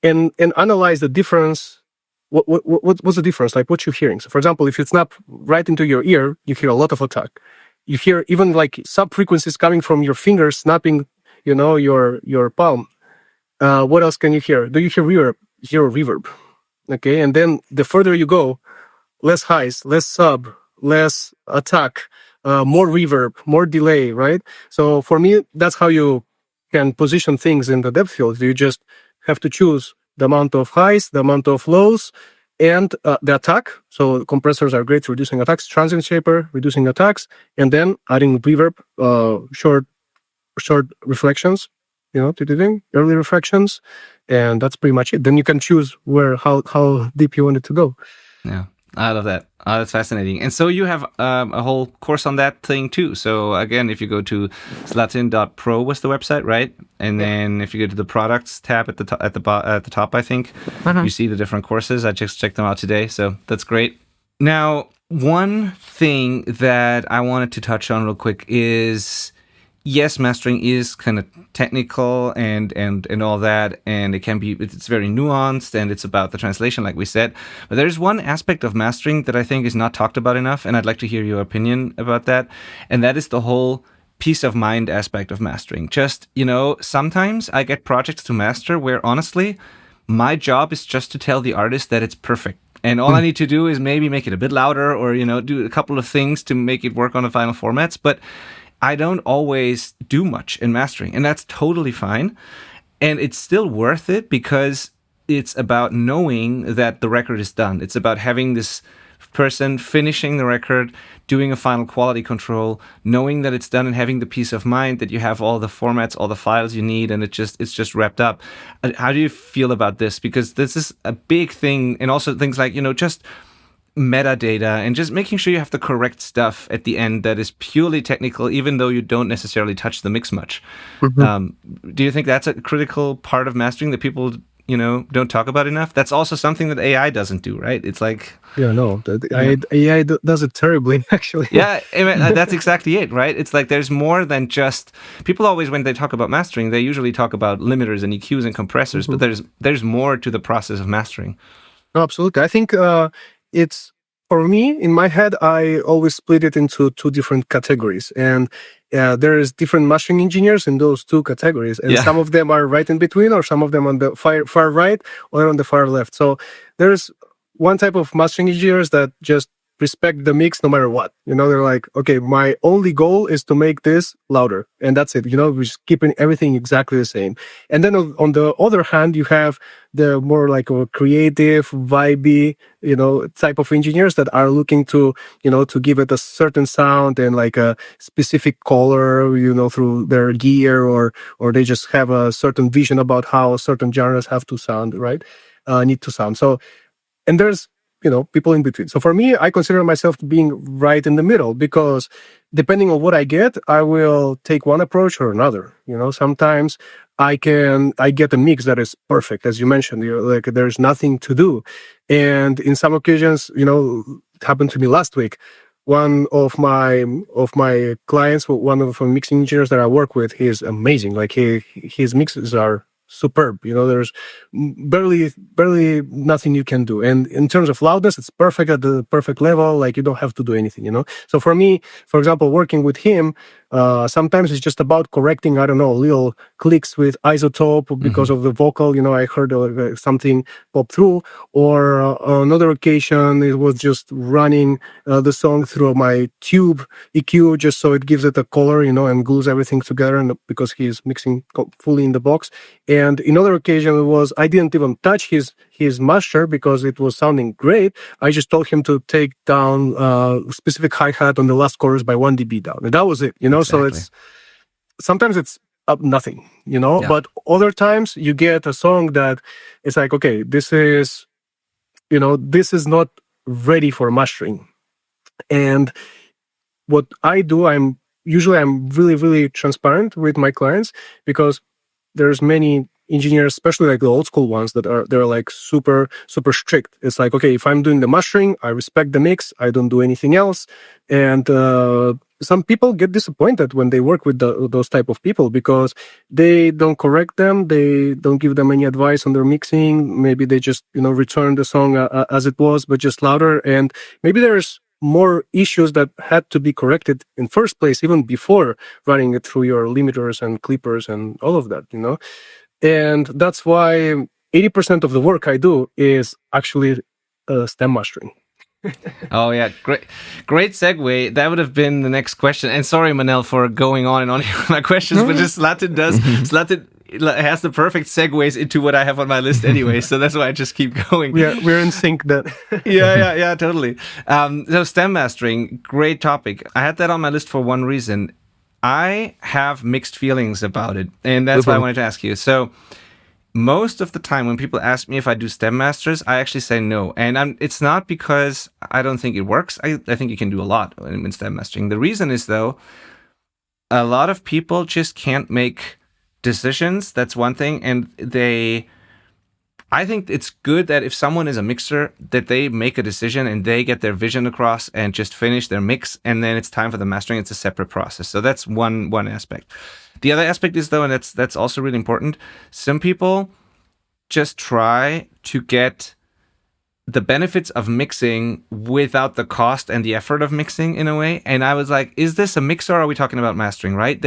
Speaker 1: and analyze the difference. What's the difference? What you're hearing. So, for example, if you snap right into your ear, you hear a lot of attack. You hear even sub frequencies coming from your fingers snapping, your palm. What else can you hear? Do you hear reverb? Hear reverb. Okay, and then the further you go, less highs, less sub, less attack. More reverb, more delay, right? So for me, that's how you can position things in the depth field. You just have to choose the amount of highs, the amount of lows, and the attack. So compressors are great for reducing attacks, transient shaper, reducing attacks, and then adding reverb, short reflections, early reflections, and that's pretty much it. Then you can choose how deep you want it to go.
Speaker 3: Yeah, I love that. That's fascinating. And so you have a whole course on that thing too. So again, if you go to slatin.pro was the website, right? And then if you go to the products tab at the top, I think you see the different courses. I just checked them out today, so that's great. Now, one thing that I wanted to touch on real quick is, yes, mastering is kind of technical and all that, and it's very nuanced, and it's about the translation, like we said. But there's one aspect of mastering that I think is not talked about enough, and I'd like to hear your opinion about that. And that is the whole peace of mind aspect of mastering. Just, sometimes I get projects to master where honestly, my job is just to tell the artist that it's perfect. And all I need to do is maybe make it a bit louder or, do a couple of things to make it work on the final formats. But I don't always do much in mastering, and that's totally fine. And it's still worth it because it's about knowing that the record is done. It's about having this person finishing the record, doing a final quality control, knowing that it's done, and having the peace of mind that you have all the formats, all the files you need, and it's just wrapped up. How do you feel about this? Because this is a big thing, and also things like, just metadata and just making sure you have the correct stuff at the end that is purely technical, even though you don't necessarily touch the mix much. Do you think that's a critical part of mastering that people don't talk about enough? That's also something that AI doesn't do, right? It's like... AI
Speaker 1: does it terribly, actually.
Speaker 3: Yeah, I mean, that's exactly it, right? It's like there's more than just... People always, when they talk about mastering, they usually talk about limiters and EQs and compressors, but there's more to the process of mastering.
Speaker 1: No, absolutely. I think it's... For me, in my head, I always split it into two different categories. And there is different mastering engineers in those two categories. And some of them are right in between, or some of them on the far right or on the far left. So there's one type of mastering engineers that just respect the mix no matter what. They're like, okay, my only goal is to make this louder. And that's it. We're just keeping everything exactly the same. And then on the other hand, you have the more like a creative, vibey, type of engineers that are looking to, to give it a certain sound and like a specific color, through their gear, or they just have a certain vision about how certain genres have to sound, right? Need to sound. So, and there's, people in between. So for me, I consider myself being right in the middle, because depending on what I get, I will take one approach or another. Sometimes I get a mix that is perfect, as you mentioned. Like there's nothing to do, and in some occasions, it happened to me last week. One of my clients, one of the mixing engineers that I work with, he's amazing. Like his mixes are superb. There's barely nothing you can do. And in terms of loudness, it's perfect at the perfect level. Like you don't have to do anything, So for me, for example, working with him, sometimes it's just about correcting, little clicks with isotope because of the vocal. I heard something pop through, or on another occasion, it was just running the song through my tube EQ just so it gives it a color, and glues everything together, and because he's mixing fully in the box. And in other occasion, it was I didn't even touch his master because it was sounding great. I just told him to take down specific hi-hat on the last chorus by 1 dB down, and that was it.
Speaker 3: Exactly.
Speaker 1: So sometimes it's nothing, but other times you get a song that it's like, okay, this is not ready for mastering. And what I do, I'm really, really transparent with my clients, because there's many engineers, especially like the old school ones, they're like super, super strict. It's like, okay, if I'm doing the mastering, I respect the mix, I don't do anything else. And some people get disappointed when they work with those type of people, because they don't correct them, they don't give them any advice on their mixing. Maybe they just return the song as it was, but just louder. And maybe there's more issues that had to be corrected in first place, even before running it through your limiters and clippers and all of that, And that's why 80% of the work I do is actually stem mastering.
Speaker 3: Oh yeah, great segue. That would have been the next question. And sorry, Manel, for going on and on with my questions, but just Slatin does. Slatin, has the perfect segues into what I have on my list anyway. So that's why I just keep going.
Speaker 1: We're in sync then.
Speaker 3: yeah, totally. So stem mastering, great topic. I had that on my list for one reason. I have mixed feelings about it, and that's why I wanted to ask you. So most of the time when people ask me if I do stem masters, I actually say no. And it's not because I don't think it works. I think you can do a lot in stem mastering. The reason is, though, a lot of people just can't make decisions. That's one thing. And I think it's good that if someone is a mixer, that they make a decision and they get their vision across and just finish their mix, and then it's time for the mastering. It's a separate process. So that's one aspect. The other aspect is, though, and that's also really important, some people just try to get the benefits of mixing without the cost and the effort of mixing in a way. And I was like, is this a mix or are we talking about mastering, right?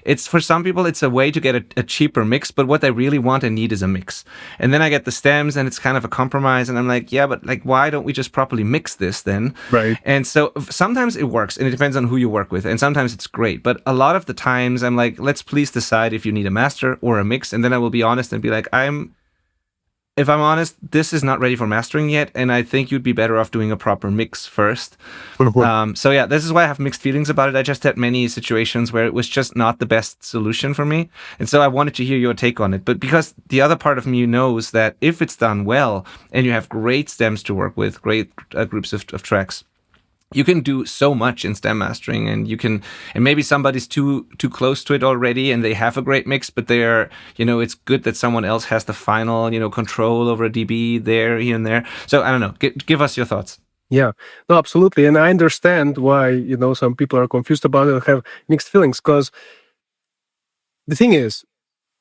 Speaker 3: It's for some people, it's a way to get a cheaper mix, but what they really want and need is a mix. And then I get the stems and it's kind of a compromise. And I'm like, yeah, but like, why don't we just properly mix this then?
Speaker 1: Right.
Speaker 3: And so sometimes it works and it depends on who you work with. And sometimes it's great. But a lot of the times I'm like, let's please decide if you need a master or a mix. And then I will be honest and be like, if I'm honest, this is not ready for mastering yet, and I think you'd be better off doing a proper mix first. So yeah, this is why I have mixed feelings about it. I just had many situations where it was just not the best solution for me, and so I wanted to hear your take on it. But because the other part of me knows that if it's done well, and you have great stems to work with, great groups of tracks, you can do so much in stem mastering, and maybe somebody's too close to it already and they have a great mix, but they're, it's good that someone else has the final, control over a dB there, here and there. So I don't know, give us your thoughts.
Speaker 1: Yeah, no, absolutely. And I understand why, some people are confused about it and have mixed feelings, because the thing is,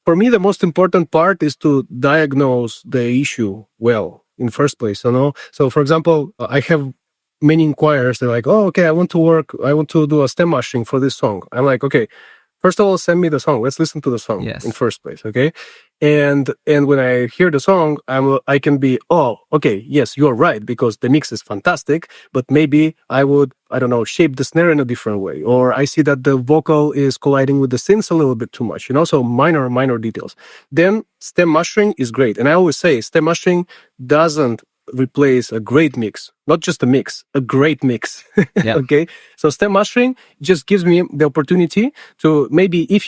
Speaker 1: for me, the most important part is to diagnose the issue well in first place, So for example, I have many inquirers. They're like, oh, okay, I want to do a stem mastering for this song. I'm like, okay, first of all, send me the song. Let's listen to the song in first place, okay? And when I hear the song, I can be, oh, okay, yes, you're right, because the mix is fantastic, but maybe I would, shape the snare in a different way. Or I see that the vocal is colliding with the synths a little bit too much, so minor details. Then stem mastering is great. And I always say stem mastering doesn't replace a great mix, not just a mix, a great mix. Okay, so stem mastering just gives me the opportunity to maybe if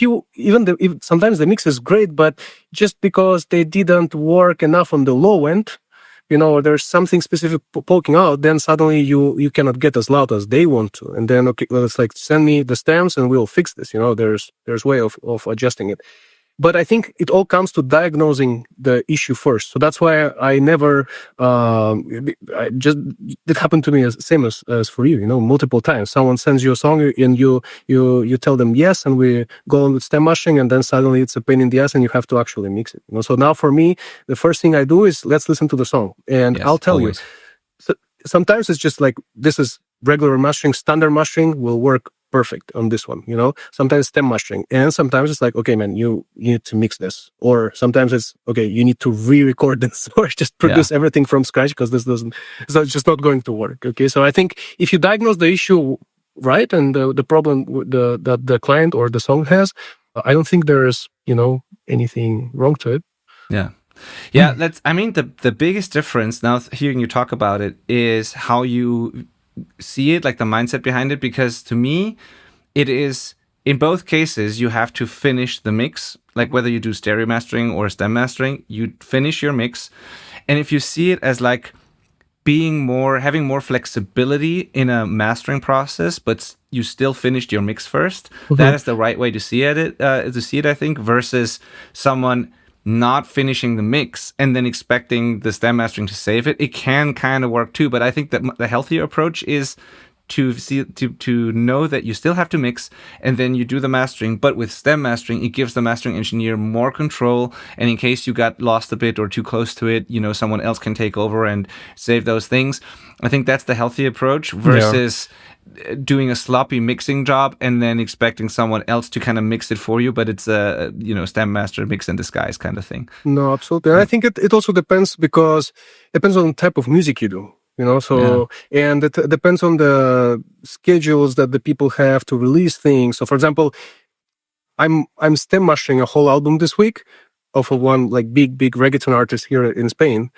Speaker 1: sometimes the mix is great, but just because they didn't work enough on the low end, there's something specific poking out, then suddenly you cannot get as loud as they want to, and then okay, well, it's like, send me the stems and we'll fix this. There's way of adjusting it. But I think it all comes to diagnosing the issue first. So that's why I never, it happened to me same as for you, multiple times. Someone sends you a song and you tell them yes, and we go on with stem mastering, and then suddenly it's a pain in the ass and you have to actually mix it. So now for me, the first thing I do is let's listen to the song. And I'll tell you, so sometimes it's just like, this is regular mastering, standard mastering will work perfect on this one, sometimes stem mastering, and sometimes it's like, okay, man, you need to mix this, or sometimes it's okay, you need to re-record this or just produce everything from scratch, because it's just not going to work. Okay, so I think if you diagnose the issue right and the problem that the client or the song has, I don't think there's anything wrong to it.
Speaker 3: The biggest difference now, hearing you talk about it, is how you see it, like the mindset behind it, because to me it is, in both cases you have to finish the mix, like whether you do stereo mastering or stem mastering, you finish your mix. And if you see it as like having more flexibility in a mastering process, but you still finished your mix first, that is the right way to see it, I think, versus someone not finishing the mix and then expecting the stem mastering to save it. It can kind of work too, but I think that the healthier approach is to know that you still have to mix, and then you do the mastering. But with stem mastering, it gives the mastering engineer more control, and in case you got lost a bit or too close to it, someone else can take over and save those things. I think that's the healthy approach versus doing a sloppy mixing job and then expecting someone else to kind of mix it for you, but it's a stem master mix in disguise kind of thing.
Speaker 1: No, absolutely. And I think it also depends, because it depends on the type of music you do. And it depends on the schedules that the people have to release things. So for example, I'm stem mastering a whole album this week of a one like big reggaeton artist here in Spain,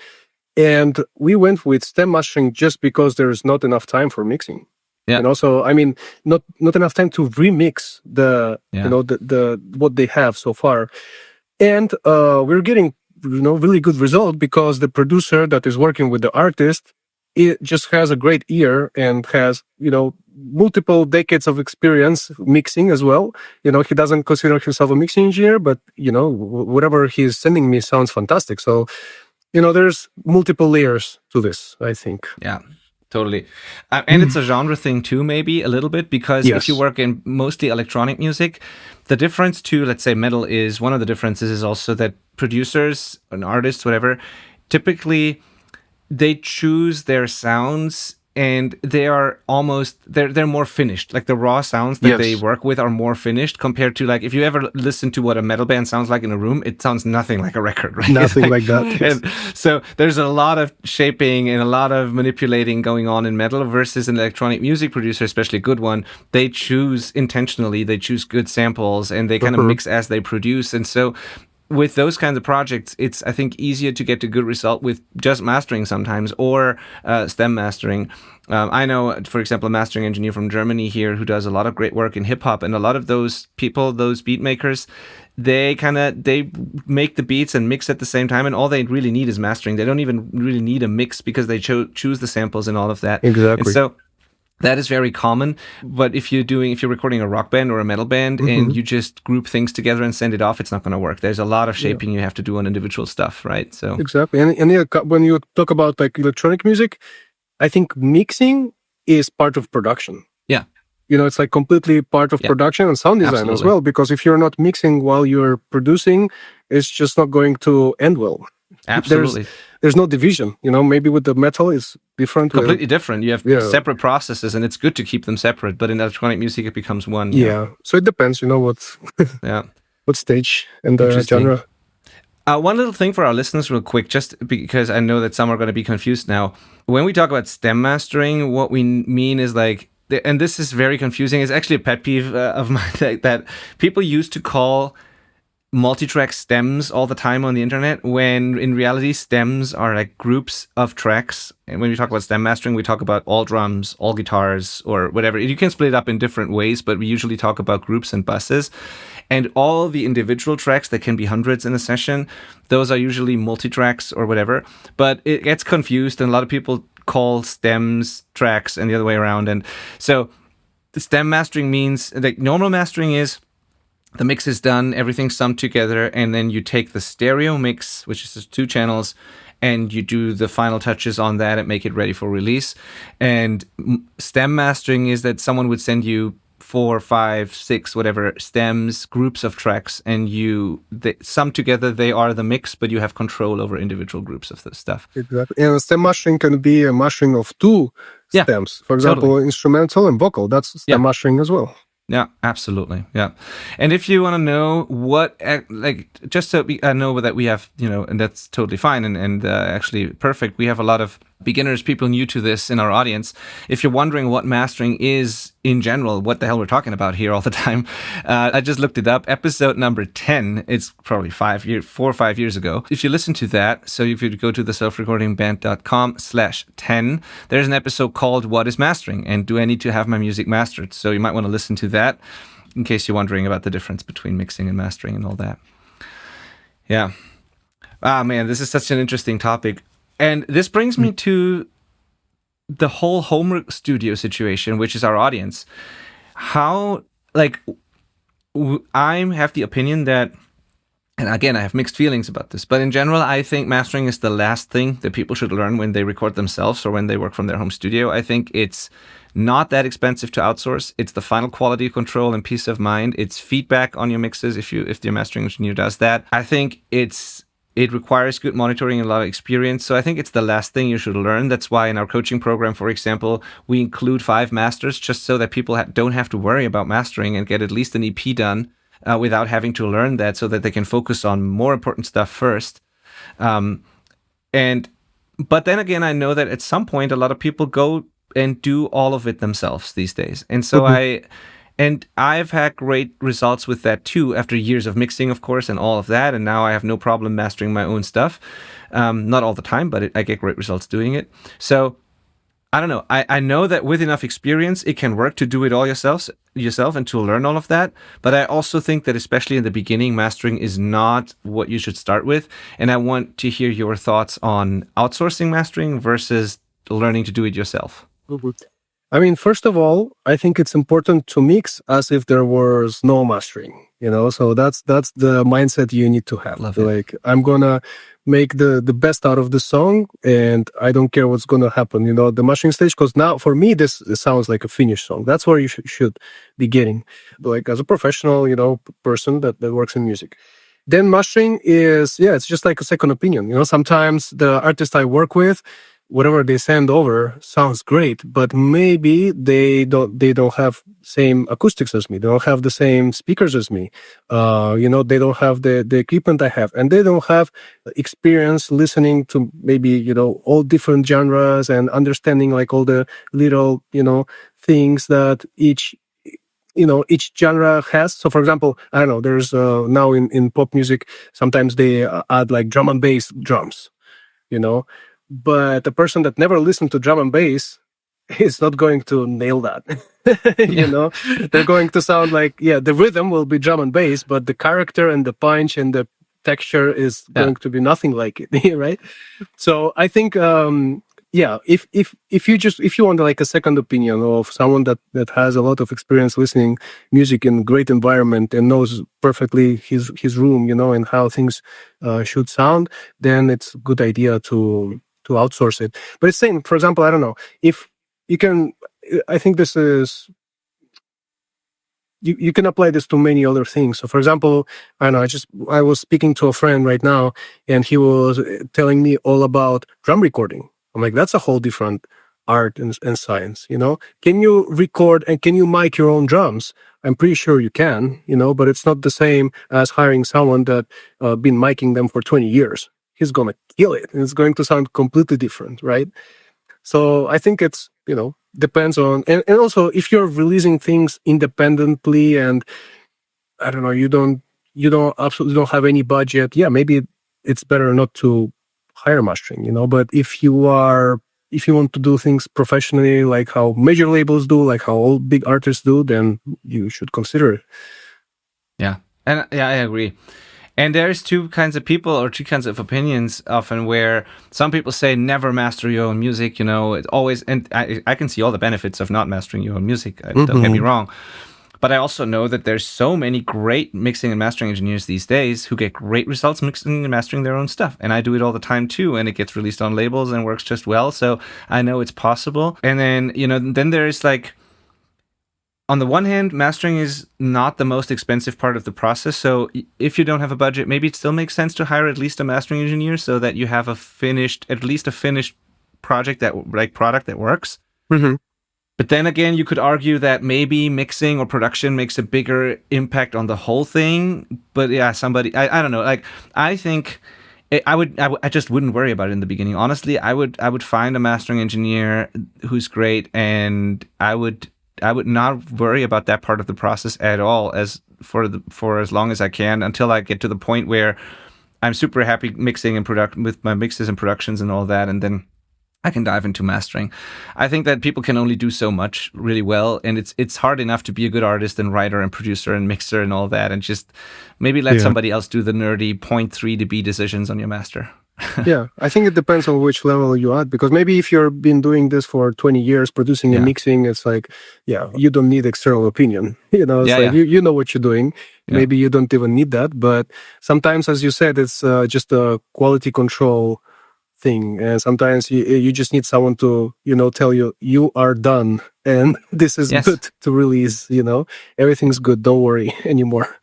Speaker 1: and we went with stem mastering just because there's not enough time for mixing.
Speaker 3: Yeah.
Speaker 1: And also, I mean, not enough time to remix the the what they have so far, and we're getting really good result because the producer that is working with the artist, it just has a great ear and has multiple decades of experience mixing as well. He doesn't consider himself a mixing engineer, but whatever he's sending me sounds fantastic. So there's multiple layers to this, I think.
Speaker 3: Yeah. Totally. And it's a genre thing too, maybe a little bit, because if you work in mostly electronic music, the difference to, let's say, metal is, one of the differences is also that producers and artists, whatever, typically they choose their sounds and they are almost, they're more finished. Like the raw sounds that they work with are more finished compared to, like, if you ever listen to what a metal band sounds like in a room, it sounds nothing like a record, right?
Speaker 1: Nothing like that. Yes.
Speaker 3: And so there's a lot of shaping and a lot of manipulating going on in metal versus an electronic music producer, especially a good one. They choose intentionally, they choose good samples and they kind of mix as they produce. And so with those kinds of projects, it's, I think, easier to get a good result with just mastering sometimes, or stem mastering. I know, for example, a mastering engineer from Germany here who does a lot of great work in hip hop, and a lot of those people, those beat makers, they make the beats and mix at the same time, and all they really need is mastering. They don't even really need a mix because they choose the samples and all of that.
Speaker 1: Exactly.
Speaker 3: And so that is very common, but if you're recording a rock band or a metal band and you just group things together and send it off, it's not going to work. There's a lot of shaping you have to do on individual stuff, right? So
Speaker 1: exactly, and when you talk about like electronic music, I think mixing is part of production.
Speaker 3: Yeah,
Speaker 1: it's like completely part of production and sound design as well. Because if you're not mixing while you're producing, it's just not going to end well.
Speaker 3: Absolutely.
Speaker 1: There's no division, maybe with the metal it's different.
Speaker 3: Completely different. You have separate processes and it's good to keep them separate, but in electronic music it becomes one.
Speaker 1: Yeah. So it depends, what what stage and the genre.
Speaker 3: One little thing for our listeners real quick, just because I know that some are going to be confused now. When we talk about stem mastering, what we mean is like, and this is very confusing, it's actually a pet peeve of mine, that people used to call multi-track stems all the time on the internet, when in reality stems are like groups of tracks. And when we talk about stem mastering, we talk about all drums, all guitars, or whatever. You can split it up in different ways, but we usually talk about groups and buses. And all the individual tracks, that can be hundreds in a session, those are usually multi-tracks or whatever. But it gets confused, and a lot of people call stems tracks and the other way around. And so the stem mastering means, like, normal mastering is the mix is done, everything's summed together, and then you take the stereo mix, which is just 2 channels, and you do the final touches on that and make it ready for release. And stem mastering is that someone would send you 4, 5, 6, whatever stems, groups of tracks, and they sum together, they are the mix, but you have control over individual groups of the stuff.
Speaker 1: Exactly. And stem mastering can be a mastering of 2 stems. For example, instrumental and vocal, that's stem mastering as well.
Speaker 3: Yeah, absolutely. Yeah. And if you want to know what, like, just so we know that we have, and that's totally fine and actually perfect. We have a lot of beginners, people new to this in our audience. If you're wondering what mastering is in general, what the hell we're talking about here all the time, I just looked it up. Episode number 10, it's probably 4 or 5 years ago. If you listen to that, so if you go to the selfrecordingband.com/10, there's an episode called What is Mastering? And Do I Need to Have My Music Mastered? So you might want to listen to that in case you're wondering about the difference between mixing and mastering and all that. Yeah. Ah, man, this is such an interesting topic. And this brings me to the whole home studio situation, which is our audience. How, like, I have the opinion that, and again, I have mixed feelings about this, but in general, I think mastering is the last thing that people should learn when they record themselves or when they work from their home studio. I think it's not that expensive to outsource. It's the final quality control and peace of mind. It's feedback on your mixes if the mastering engineer does that. I think it requires good monitoring and a lot of experience. So I think it's the last thing you should learn. That's why in our coaching program, for example, we include 5 masters just so that people don't have to worry about mastering and get at least an EP done without having to learn that, so that they can focus on more important stuff first. But then again, I know that at some point, a lot of people go and do all of it themselves these days. And so And I've had great results with that too, after years of mixing, of course, and all of that. And now I have no problem mastering my own stuff. Not all the time, but I get great results doing it. So I don't know. I know that with enough experience, it can work to do it all yourself and to learn all of that. But I also think that especially in the beginning, mastering is not what you should start with. And I want to hear your thoughts on outsourcing mastering versus learning to do it yourself.
Speaker 1: I mean, first of all, I think it's important to mix as if there was no mastering, so that's the mindset you need to have.
Speaker 3: Love it.
Speaker 1: Like, I'm gonna make the best out of the song, and I don't care what's gonna happen, the mastering stage, because now for me, this sounds like a finished song. That's where you should be getting, like, as a professional, person that works in music. Then mastering is, it's just like a second opinion. Sometimes the artist I work with, whatever they send over sounds great, but maybe they don't have same acoustics as me. They don't have the same speakers as me. They don't have the equipment I have, and they don't have experience listening to maybe, all different genres and understanding like all the little, things that each genre has. So for example, I don't know, there's now in pop music, sometimes they add like drum and bass drums, but a person that never listened to drum and bass is not going to nail that. They're going to sound like, the rhythm will be drum and bass, but the character and the punch and the texture is going to be nothing like it, right? So I think, if you want like a second opinion of someone that has a lot of experience listening music in great environment and knows perfectly his room, and how things should sound, then it's a good idea to outsource it. But it's saying, for example, I don't know if you can. I think this is. You can apply this to many other things. So, for example, I don't know. I was speaking to a friend right now, and he was telling me all about drum recording. I'm like, that's a whole different art and science. Can you record and can you mic your own drums? I'm pretty sure you can. But it's not the same as hiring someone that been miking them for 20 years. He's gonna kill it, and it's going to sound completely different, right? So I think it's depends on, and also if you're releasing things independently, and I don't know, you don't absolutely don't have any budget, maybe it's better not to hire mastering, But if you want to do things professionally, like how major labels do, like how all big artists do, then you should consider it.
Speaker 3: Yeah, and I agree. And there's two kinds of people or two kinds of opinions often, where some people say never master your own music, it's always, and I can see all the benefits of not mastering your own music, don't get me wrong. But I also know that there's so many great mixing and mastering engineers these days who get great results mixing and mastering their own stuff. And I do it all the time too, and it gets released on labels and works just well. So I know it's possible. And then, then there's like, on the one hand, mastering is not the most expensive part of the process. So if you don't have a budget, maybe it still makes sense to hire at least a mastering engineer so that you have at least a finished product that works.
Speaker 1: Mm-hmm.
Speaker 3: But then again, you could argue that maybe mixing or production makes a bigger impact on the whole thing. But I don't know. Like, I think I just wouldn't worry about it in the beginning. Honestly, I would find a mastering engineer who's great, and I would not worry about that part of the process at all, for as long as I can, until I get to the point where I'm super happy mixing and with my mixes and productions and all that, and then I can dive into mastering. I think that people can only do so much really well, and it's hard enough to be a good artist and writer and producer and mixer and all that, and just maybe let somebody else do the nerdy 0.3 dB decisions on your master.
Speaker 1: Yeah, I think it depends on which level you're at, because maybe if you've been doing this for 20 years, producing and mixing, it's like, you don't need external opinion. You know what you're doing. Yeah. Maybe you don't even need that, but sometimes, as you said, it's just a quality control thing, and sometimes you just need someone to tell you are done and this is good to release. Everything's good, don't worry anymore.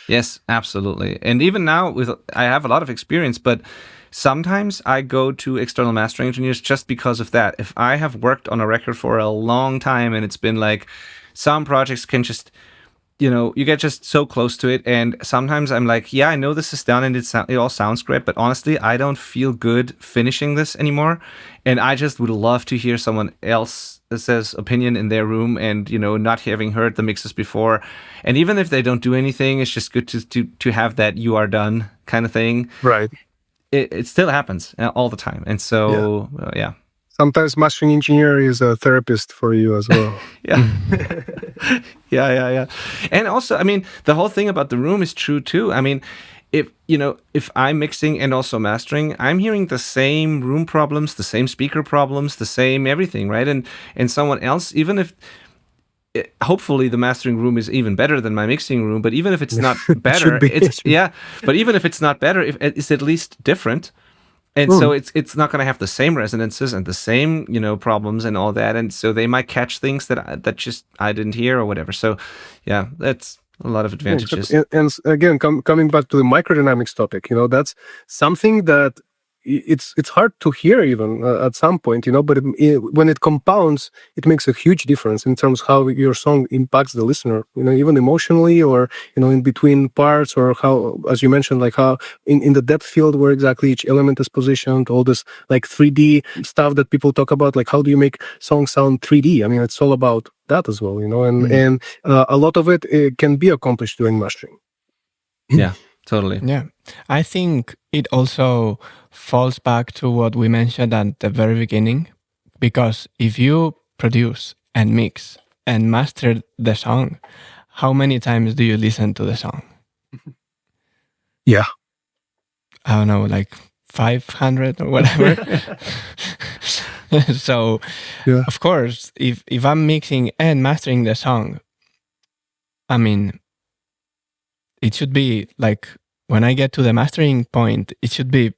Speaker 3: Yes, absolutely. And even now, I have a lot of experience, but sometimes I go to external mastering engineers just because of that. If I have worked on a record for a long time and it's been like, some projects can just you get just so close to it, and sometimes I'm like, yeah, I know this is done and it all sounds great, but honestly, I don't feel good finishing this anymore, and I just would love to hear someone else's opinion in their room, and not having heard the mixes before, and even if they don't do anything, it's just good to have that "you are done" kind of thing.
Speaker 1: Right.
Speaker 3: It still happens all the time, and so yeah.
Speaker 1: Sometimes mastering engineer is a therapist for you as well.
Speaker 3: Yeah. Yeah. And also, I mean, the whole thing about the room is true too. I mean, if I'm mixing and also mastering, I'm hearing the same room problems, the same speaker problems, the same everything, right? And someone else, even if hopefully the mastering room is even better than my mixing room, but even if it's not better, but even if it's not better, it's at least different. And so it's not going to have the same resonances and the same, problems and all that. And so they might catch things that just I didn't hear or whatever. So, yeah, that's a lot of advantages.
Speaker 1: And again, coming back to the microdynamics topic, that's something that it's hard to hear even at some point, but when it compounds, it makes a huge difference in terms of how your song impacts the listener, even emotionally, or in between parts, or how, as you mentioned, like how in the depth field where exactly each element is positioned, all this like 3D stuff that people talk about, like how do you make songs sound 3D? I mean, it's all about that as well, and a lot of it can be accomplished during mastering.
Speaker 3: Yeah. Totally.
Speaker 2: Yeah. I think it also falls back to what we mentioned at the very beginning, because if you produce and mix and master the song, how many times do you listen to the song?
Speaker 1: Yeah.
Speaker 2: I don't know, like 500 or whatever. So, of course, if I'm mixing and mastering the song, I mean, it should be like when I get to the mastering point, it should be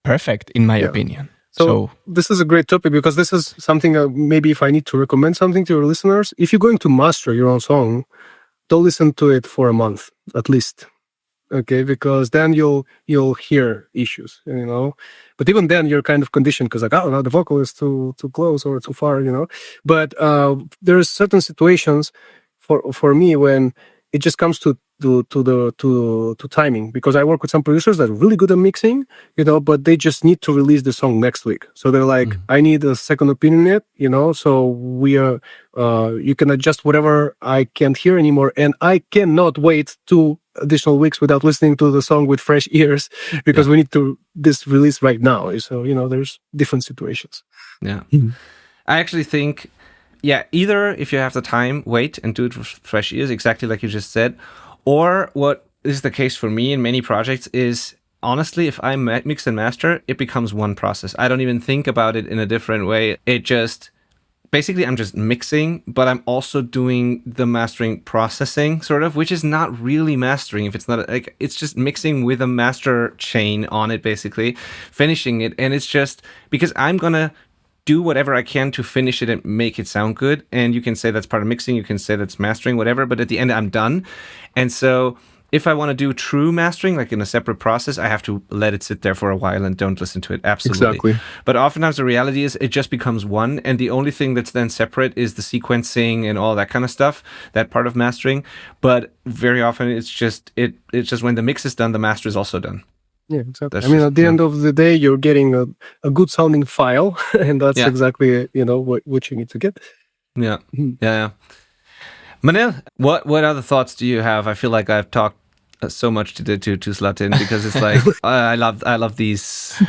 Speaker 2: perfect in my opinion.
Speaker 1: So this is a great topic, because this is something maybe if I need to recommend something to your listeners, if you're going to master your own song, don't listen to it for a month at least. Okay, because then you'll hear issues, But even then, you're kind of conditioned because like, oh, no, the vocal is too close or too far, But there's certain situations for me when it just comes to timing, because I work with some producers that are really good at mixing, but they just need to release the song next week. So they're like, I need a second opinion in it, so we are, you can adjust whatever I can't hear anymore. And I cannot wait 2 additional weeks without listening to the song with fresh ears, because we need this release right now. So, there's different situations.
Speaker 3: Yeah. I actually think, either if you have the time, wait and do it with fresh ears, exactly like you just said. Or what is the case for me in many projects is, honestly, if I mix and master, it becomes one process. I don't even think about it in a different way. It just, basically, I'm just mixing, but I'm also doing the mastering processing, sort of, which is not really mastering. If it's not, like, it's just mixing with a master chain on it, basically, finishing it. And it's just, because I'm going to do whatever I can to finish it and make it sound good. And you can say that's part of mixing, you can say that's mastering, whatever, but at the end I'm done. And so if I want to do true mastering, like in a separate process, I have to let it sit there for a while and don't listen to it. Absolutely.
Speaker 1: Exactly.
Speaker 3: But oftentimes the reality is it just becomes one, and the only thing that's then separate is the sequencing and all that kind of stuff, that part of mastering. But very often it's just when the mix is done, the master is also done.
Speaker 1: Yeah, exactly. At the end of the day, you're getting a good sounding file, and that's exactly what you need to get.
Speaker 3: Yeah. Manil, what other thoughts do you have? I feel like I've talked so much to Slatin, because it's like I love these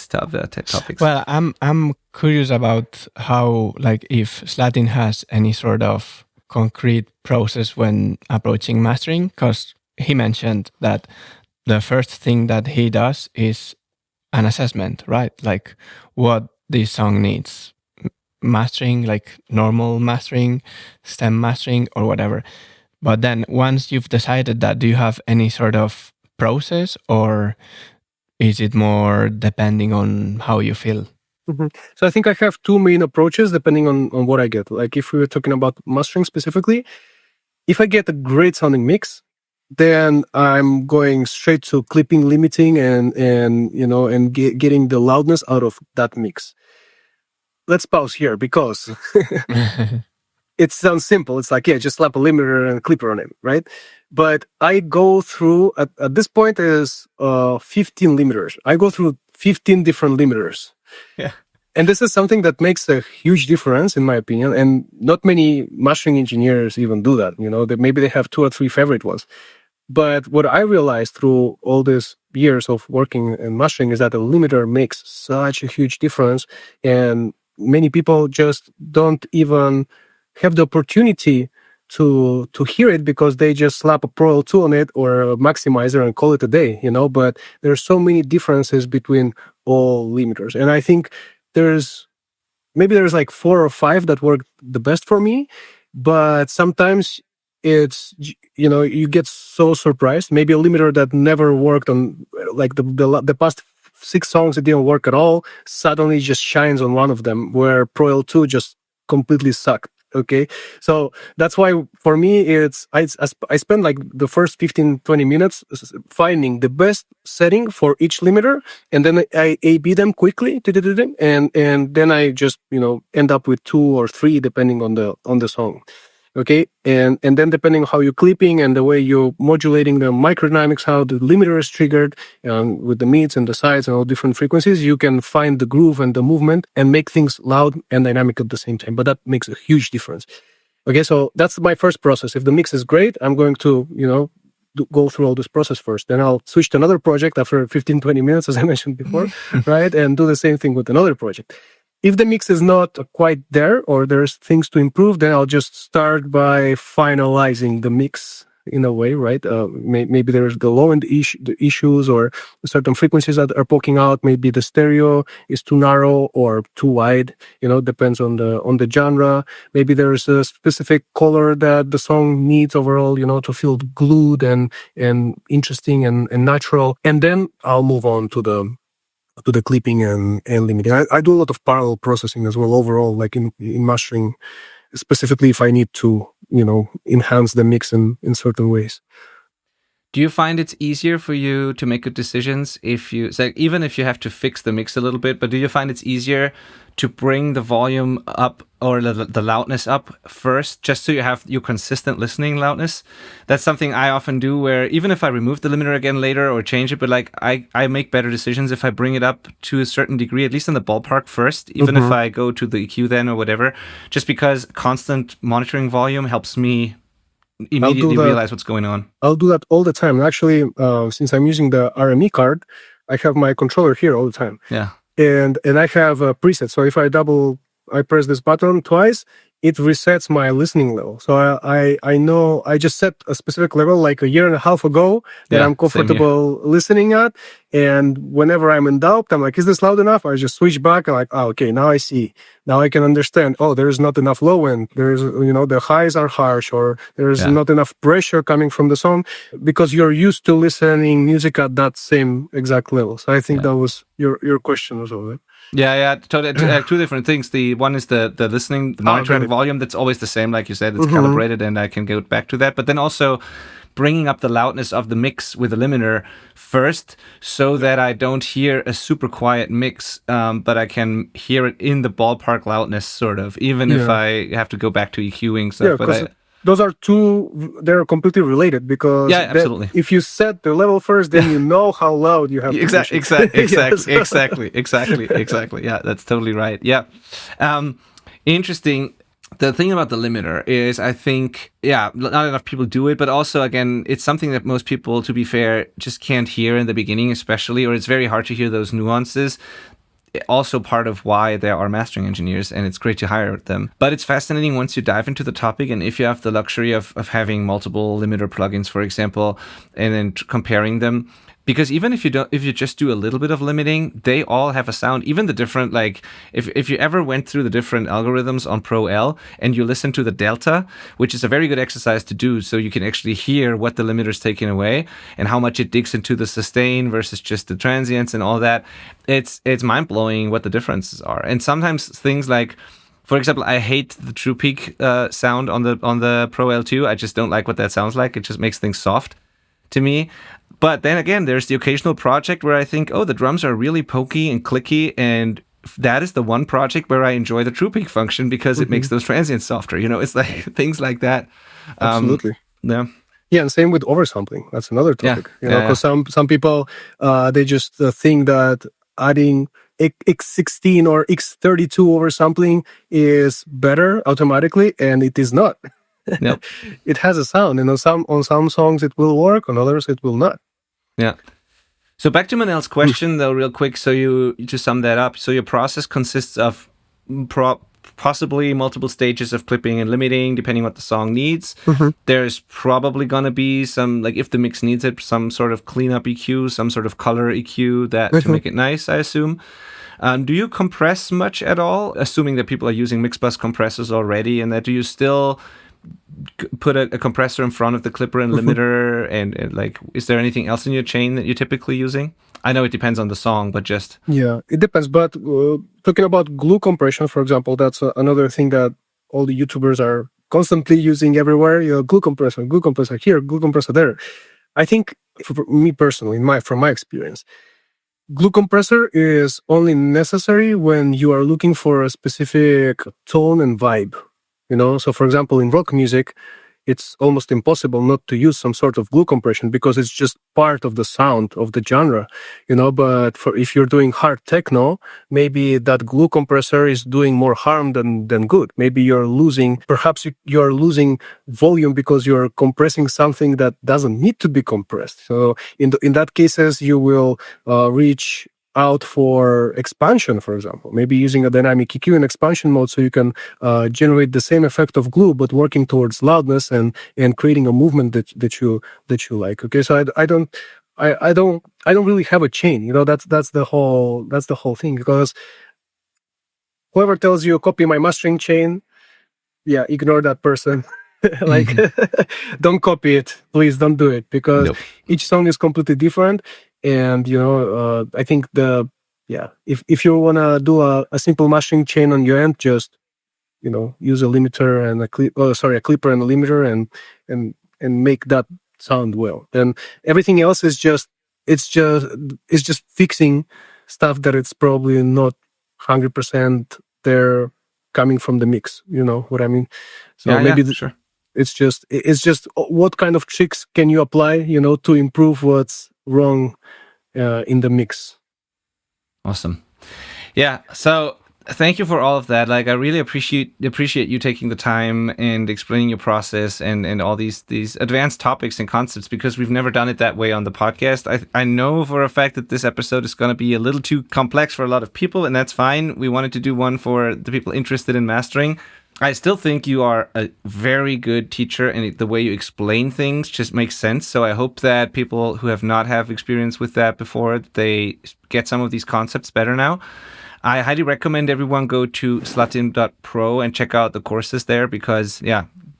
Speaker 3: topics.
Speaker 2: Well, I'm curious about how, like, if Slatin has any sort of concrete process when approaching mastering, because he mentioned that the first thing that he does is an assessment, right? Like what this song needs. Mastering, like normal mastering, stem mastering, or whatever. But then once you've decided that, do you have any sort of process, or is it more depending on how you feel?
Speaker 1: Mm-hmm. So I think I have 2 main approaches depending on what I get. Like if we were talking about mastering specifically, if I get a great sounding mix, then I'm going straight to clipping, limiting, and getting the loudness out of that mix. Let's pause here, because it sounds simple. It's like, yeah, just slap a limiter and a clipper on it, right? But I go through, at this point is 15 limiters. I go through 15 different limiters.
Speaker 3: Yeah.
Speaker 1: And this is something that makes a huge difference, in my opinion. And not many mastering engineers even do that. Maybe they have 2 or 3 favorite ones. But what I realized through all these years of working in mastering is that a limiter makes such a huge difference. And many people just don't even have the opportunity to hear it because they just slap a Pro L2 on it or a maximizer and call it a day, But there's so many differences between all limiters. And I think there's like 4 or 5 that work the best for me, but sometimes it's, you get so surprised. Maybe a limiter that never worked on, like the past 6 songs, it didn't work at all, suddenly just shines on one of them, where Pro L2 just completely sucked. Okay, so that's why for me I spend like the first 15-20 minutes finding the best setting for each limiter, and then I A/B them quickly, and then I just end up with 2 or 3 depending on the song. Okay, and then depending on how you're clipping and the way you're modulating the microdynamics, how the limiter is triggered with the mids and the sides and all different frequencies, you can find the groove and the movement and make things loud and dynamic at the same time. But that makes a huge difference. Okay, so that's my first process. If the mix is great, I'm going to go through all this process first. Then I'll switch to another project after 15-20 minutes, as I mentioned before, right? And do the same thing with another project. If the mix is not quite there or there's things to improve, then I'll just start by finalizing the mix in a way, right? Maybe there's the low-end issues or certain frequencies that are poking out. Maybe the stereo is too narrow or too wide. Depends on the genre. Maybe there's a specific color that the song needs overall, to feel glued and interesting and natural. And then I'll move on to the clipping and limiting. I do a lot of parallel processing as well overall, like in mastering, specifically if I need to, enhance the mix in certain ways.
Speaker 3: Do you find it's easier for you to make good decisions even if you have to fix the mix a little bit, but do you find it's easier to bring the volume up or the loudness up first, just so you have your consistent listening loudness? That's something I often do, where even if I remove the limiter again later or change it, but like I make better decisions if I bring it up to a certain degree, at least in the ballpark first, even if I go to the EQ then or whatever, just because constant monitoring volume helps me immediately realize what's going on.
Speaker 1: I'll do that all the time. Actually, since I'm using the RME card, I have my controller here all the time.
Speaker 3: Yeah.
Speaker 1: And I have a preset. So if I press this button twice, it resets my listening level. So I know I just set a specific level like a year and a half ago that I'm comfortable listening at. And whenever I'm in doubt, I'm like, is this loud enough? I just switch back. I'm like, okay, now I see. Now I can understand. Oh, there's not enough low end. There's, the highs are harsh, or there's not enough pressure coming from the song, because you're used to listening music at that same exact level. So I think that was your question as well. Right?
Speaker 3: Yeah, totally. 2 different things. The one is the listening, the monitoring volume. That's always the same, like you said. It's calibrated, and I can go back to that. But then also bringing up the loudness of the mix with the limiter first, so that I don't hear a super quiet mix, but I can hear it in the ballpark loudness, sort of, even if I have to go back to EQing stuff. But
Speaker 1: those are they're completely related, because
Speaker 3: absolutely.
Speaker 1: If you set the level first, then you know how loud you have to push it.
Speaker 3: Exactly. Yeah, that's totally right. Yeah. Interesting. The thing about the limiter is, I think, not enough people do it, but also, again, it's something that most people, to be fair, just can't hear in the beginning, especially, or it's very hard to hear those nuances. Also part of why there are mastering engineers, and it's great to hire them. But it's fascinating once you dive into the topic, and if you have the luxury of having multiple limiter plugins, for example, and then comparing them. Because even if you just do a little bit of limiting, they all have a sound. Even the different, like, if you ever went through the different algorithms on Pro L and you listen to the delta, which is a very good exercise to do, so you can actually hear what the limiter is taking away and how much it digs into the sustain versus just the transients and all that. It's mind blowing what the differences are. And sometimes things like, for example, I hate the true peak sound on the Pro L2. I just don't like what that sounds like. It just makes things soft to me. But then again, there's the occasional project where I think, the drums are really pokey and clicky, and that is the one project where I enjoy the true peak function because it makes those transients softer. It's like things like that.
Speaker 1: Absolutely.
Speaker 3: Yeah.
Speaker 1: Yeah, and same with oversampling. That's another topic.
Speaker 3: Yeah.
Speaker 1: Because some people they just think that adding X16 or X32 oversampling is better automatically, and it is not.
Speaker 3: Nope.
Speaker 1: It has a sound, and on some songs it will work, on others it will not.
Speaker 3: Yeah. So back to Manel's question, though, real quick. So to sum that up, so your process consists of possibly multiple stages of clipping and limiting, depending what the song needs. There's probably going to be some, like if the mix needs it, some sort of cleanup EQ, some sort of color EQ to make it nice, I assume. Do you compress much at all, assuming that people are using mix bus compressors already, and that do you still put a compressor in front of the clipper and limiter, and like, is there anything else in your chain that you're typically using? I know it depends on the song, but just...
Speaker 1: Yeah, it depends. But talking about glue compression, for example, that's another thing that all the YouTubers are constantly using everywhere. Glue compressor here, glue compressor there. I think, for me personally, from my experience, glue compressor is only necessary when you are looking for a specific tone and vibe. So for example, in rock music, it's almost impossible not to use some sort of glue compression because it's just part of the sound of the genre, but if you're doing hard techno, maybe that glue compressor is doing more harm than good. Maybe you're losing volume because you're compressing something that doesn't need to be compressed. So in that cases, you will reach out for expansion, for example, maybe using a dynamic EQ in expansion mode, so you can generate the same effect of glue, but working towards loudness and creating a movement that you like. Okay, so I don't really have a chain. That's the whole thing. Because whoever tells you copy my mastering chain, yeah, ignore that person. Like, don't copy it, please. Don't do it, because each song is completely different. And I think if you wanna do a simple mastering chain on your end, just use a limiter and a clipper and a limiter and make that sound well. Then everything else is just fixing stuff that it's probably not 100% there coming from the mix. You know what I mean? So
Speaker 3: sure.
Speaker 1: It's just what kind of tricks can you apply, to improve what's wrong in the mix.
Speaker 3: Awesome. Yeah. So thank you for all of that. Like, I really appreciate you taking the time and explaining your process and all these advanced topics and concepts, because we've never done it that way on the podcast. I know for a fact that this episode is going to be a little too complex for a lot of people, and that's fine. We wanted to do one for the people interested in mastering. I still think you are a very good teacher, and the way you explain things just makes sense. So I hope that people who have not had experience with that before, they get some of these concepts better now. I highly recommend everyone go to slatin.pro and check out the courses there, because,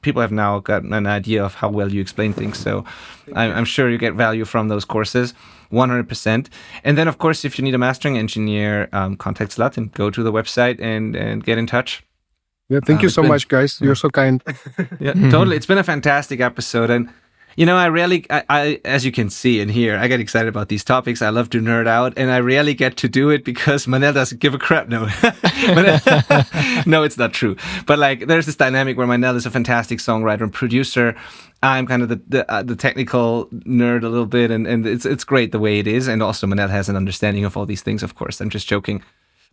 Speaker 3: people have now gotten an idea of how well you explain things. So I'm sure you get value from those courses, 100%. And then, of course, if you need a mastering engineer, contact Slatin. Go to the website and get in touch.
Speaker 1: Yeah, thank you so much, guys. You're so kind.
Speaker 3: Yeah, totally. It's been a fantastic episode. And, I as you can see and hear, I get excited about these topics. I love to nerd out, and I rarely get to do it because Manel doesn't give a crap. No, no, it's not true. But like, there's this dynamic where Manel is a fantastic songwriter and producer. I'm kind of the technical nerd a little bit, and it's great the way it is. And also Manel has an understanding of all these things, of course. I'm just joking.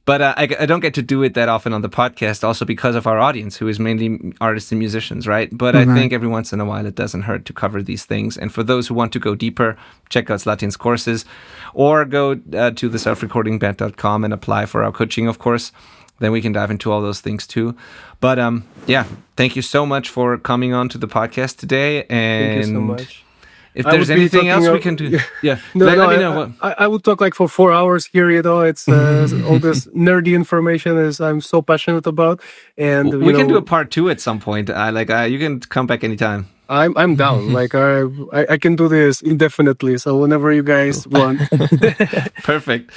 Speaker 3: But I don't get to do it that often on the podcast, also because of our audience, who is mainly artists and musicians, right? But I think every once in a while it doesn't hurt to cover these things. And for those who want to go deeper, check out Slatin's courses, or go to the selfrecordingband.com and apply for our coaching, of course. Then we can dive into all those things too. But thank you so much for coming on to the podcast today. And
Speaker 1: thank you so much.
Speaker 3: If there's anything else we can do, let me know.
Speaker 1: I would talk like for 4 hours here. It's all this nerdy information I'm so passionate about, and
Speaker 3: we can do a part 2 at some point. You can come back anytime.
Speaker 1: I'm down. Like I can do this indefinitely. So whenever you guys want.
Speaker 3: Perfect.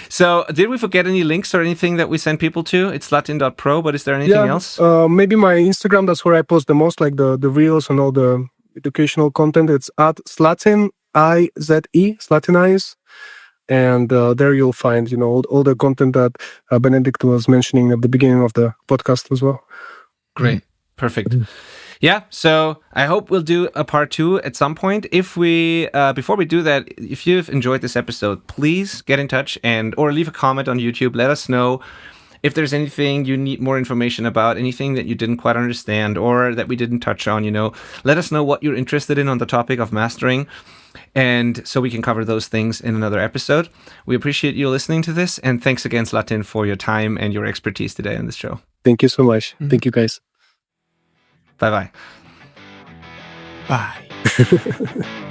Speaker 3: So did we forget any links or anything that we send people to? It's slatin.pro, but is there anything else?
Speaker 1: Maybe my Instagram. That's where I post the most, like the reels and all the educational content. It's at Slatin, Slatin Eyes. and there you'll find all the content that Benedict was mentioning at the beginning of the podcast as well.
Speaker 3: Great. Perfect. Yeah, so I hope we'll do a part 2 at some point. If we, before we do that, if you've enjoyed this episode, please get in touch or leave a comment on YouTube. Let us know if there's anything you need more information about, anything that you didn't quite understand or that we didn't touch on. Let us know what you're interested in on the topic of mastering, and so we can cover those things in another episode. We appreciate you listening to this, and thanks again, Slatin, for your time and your expertise today on this show.
Speaker 1: Thank you so much. Thank you, guys.
Speaker 3: Bye-bye.
Speaker 2: Bye.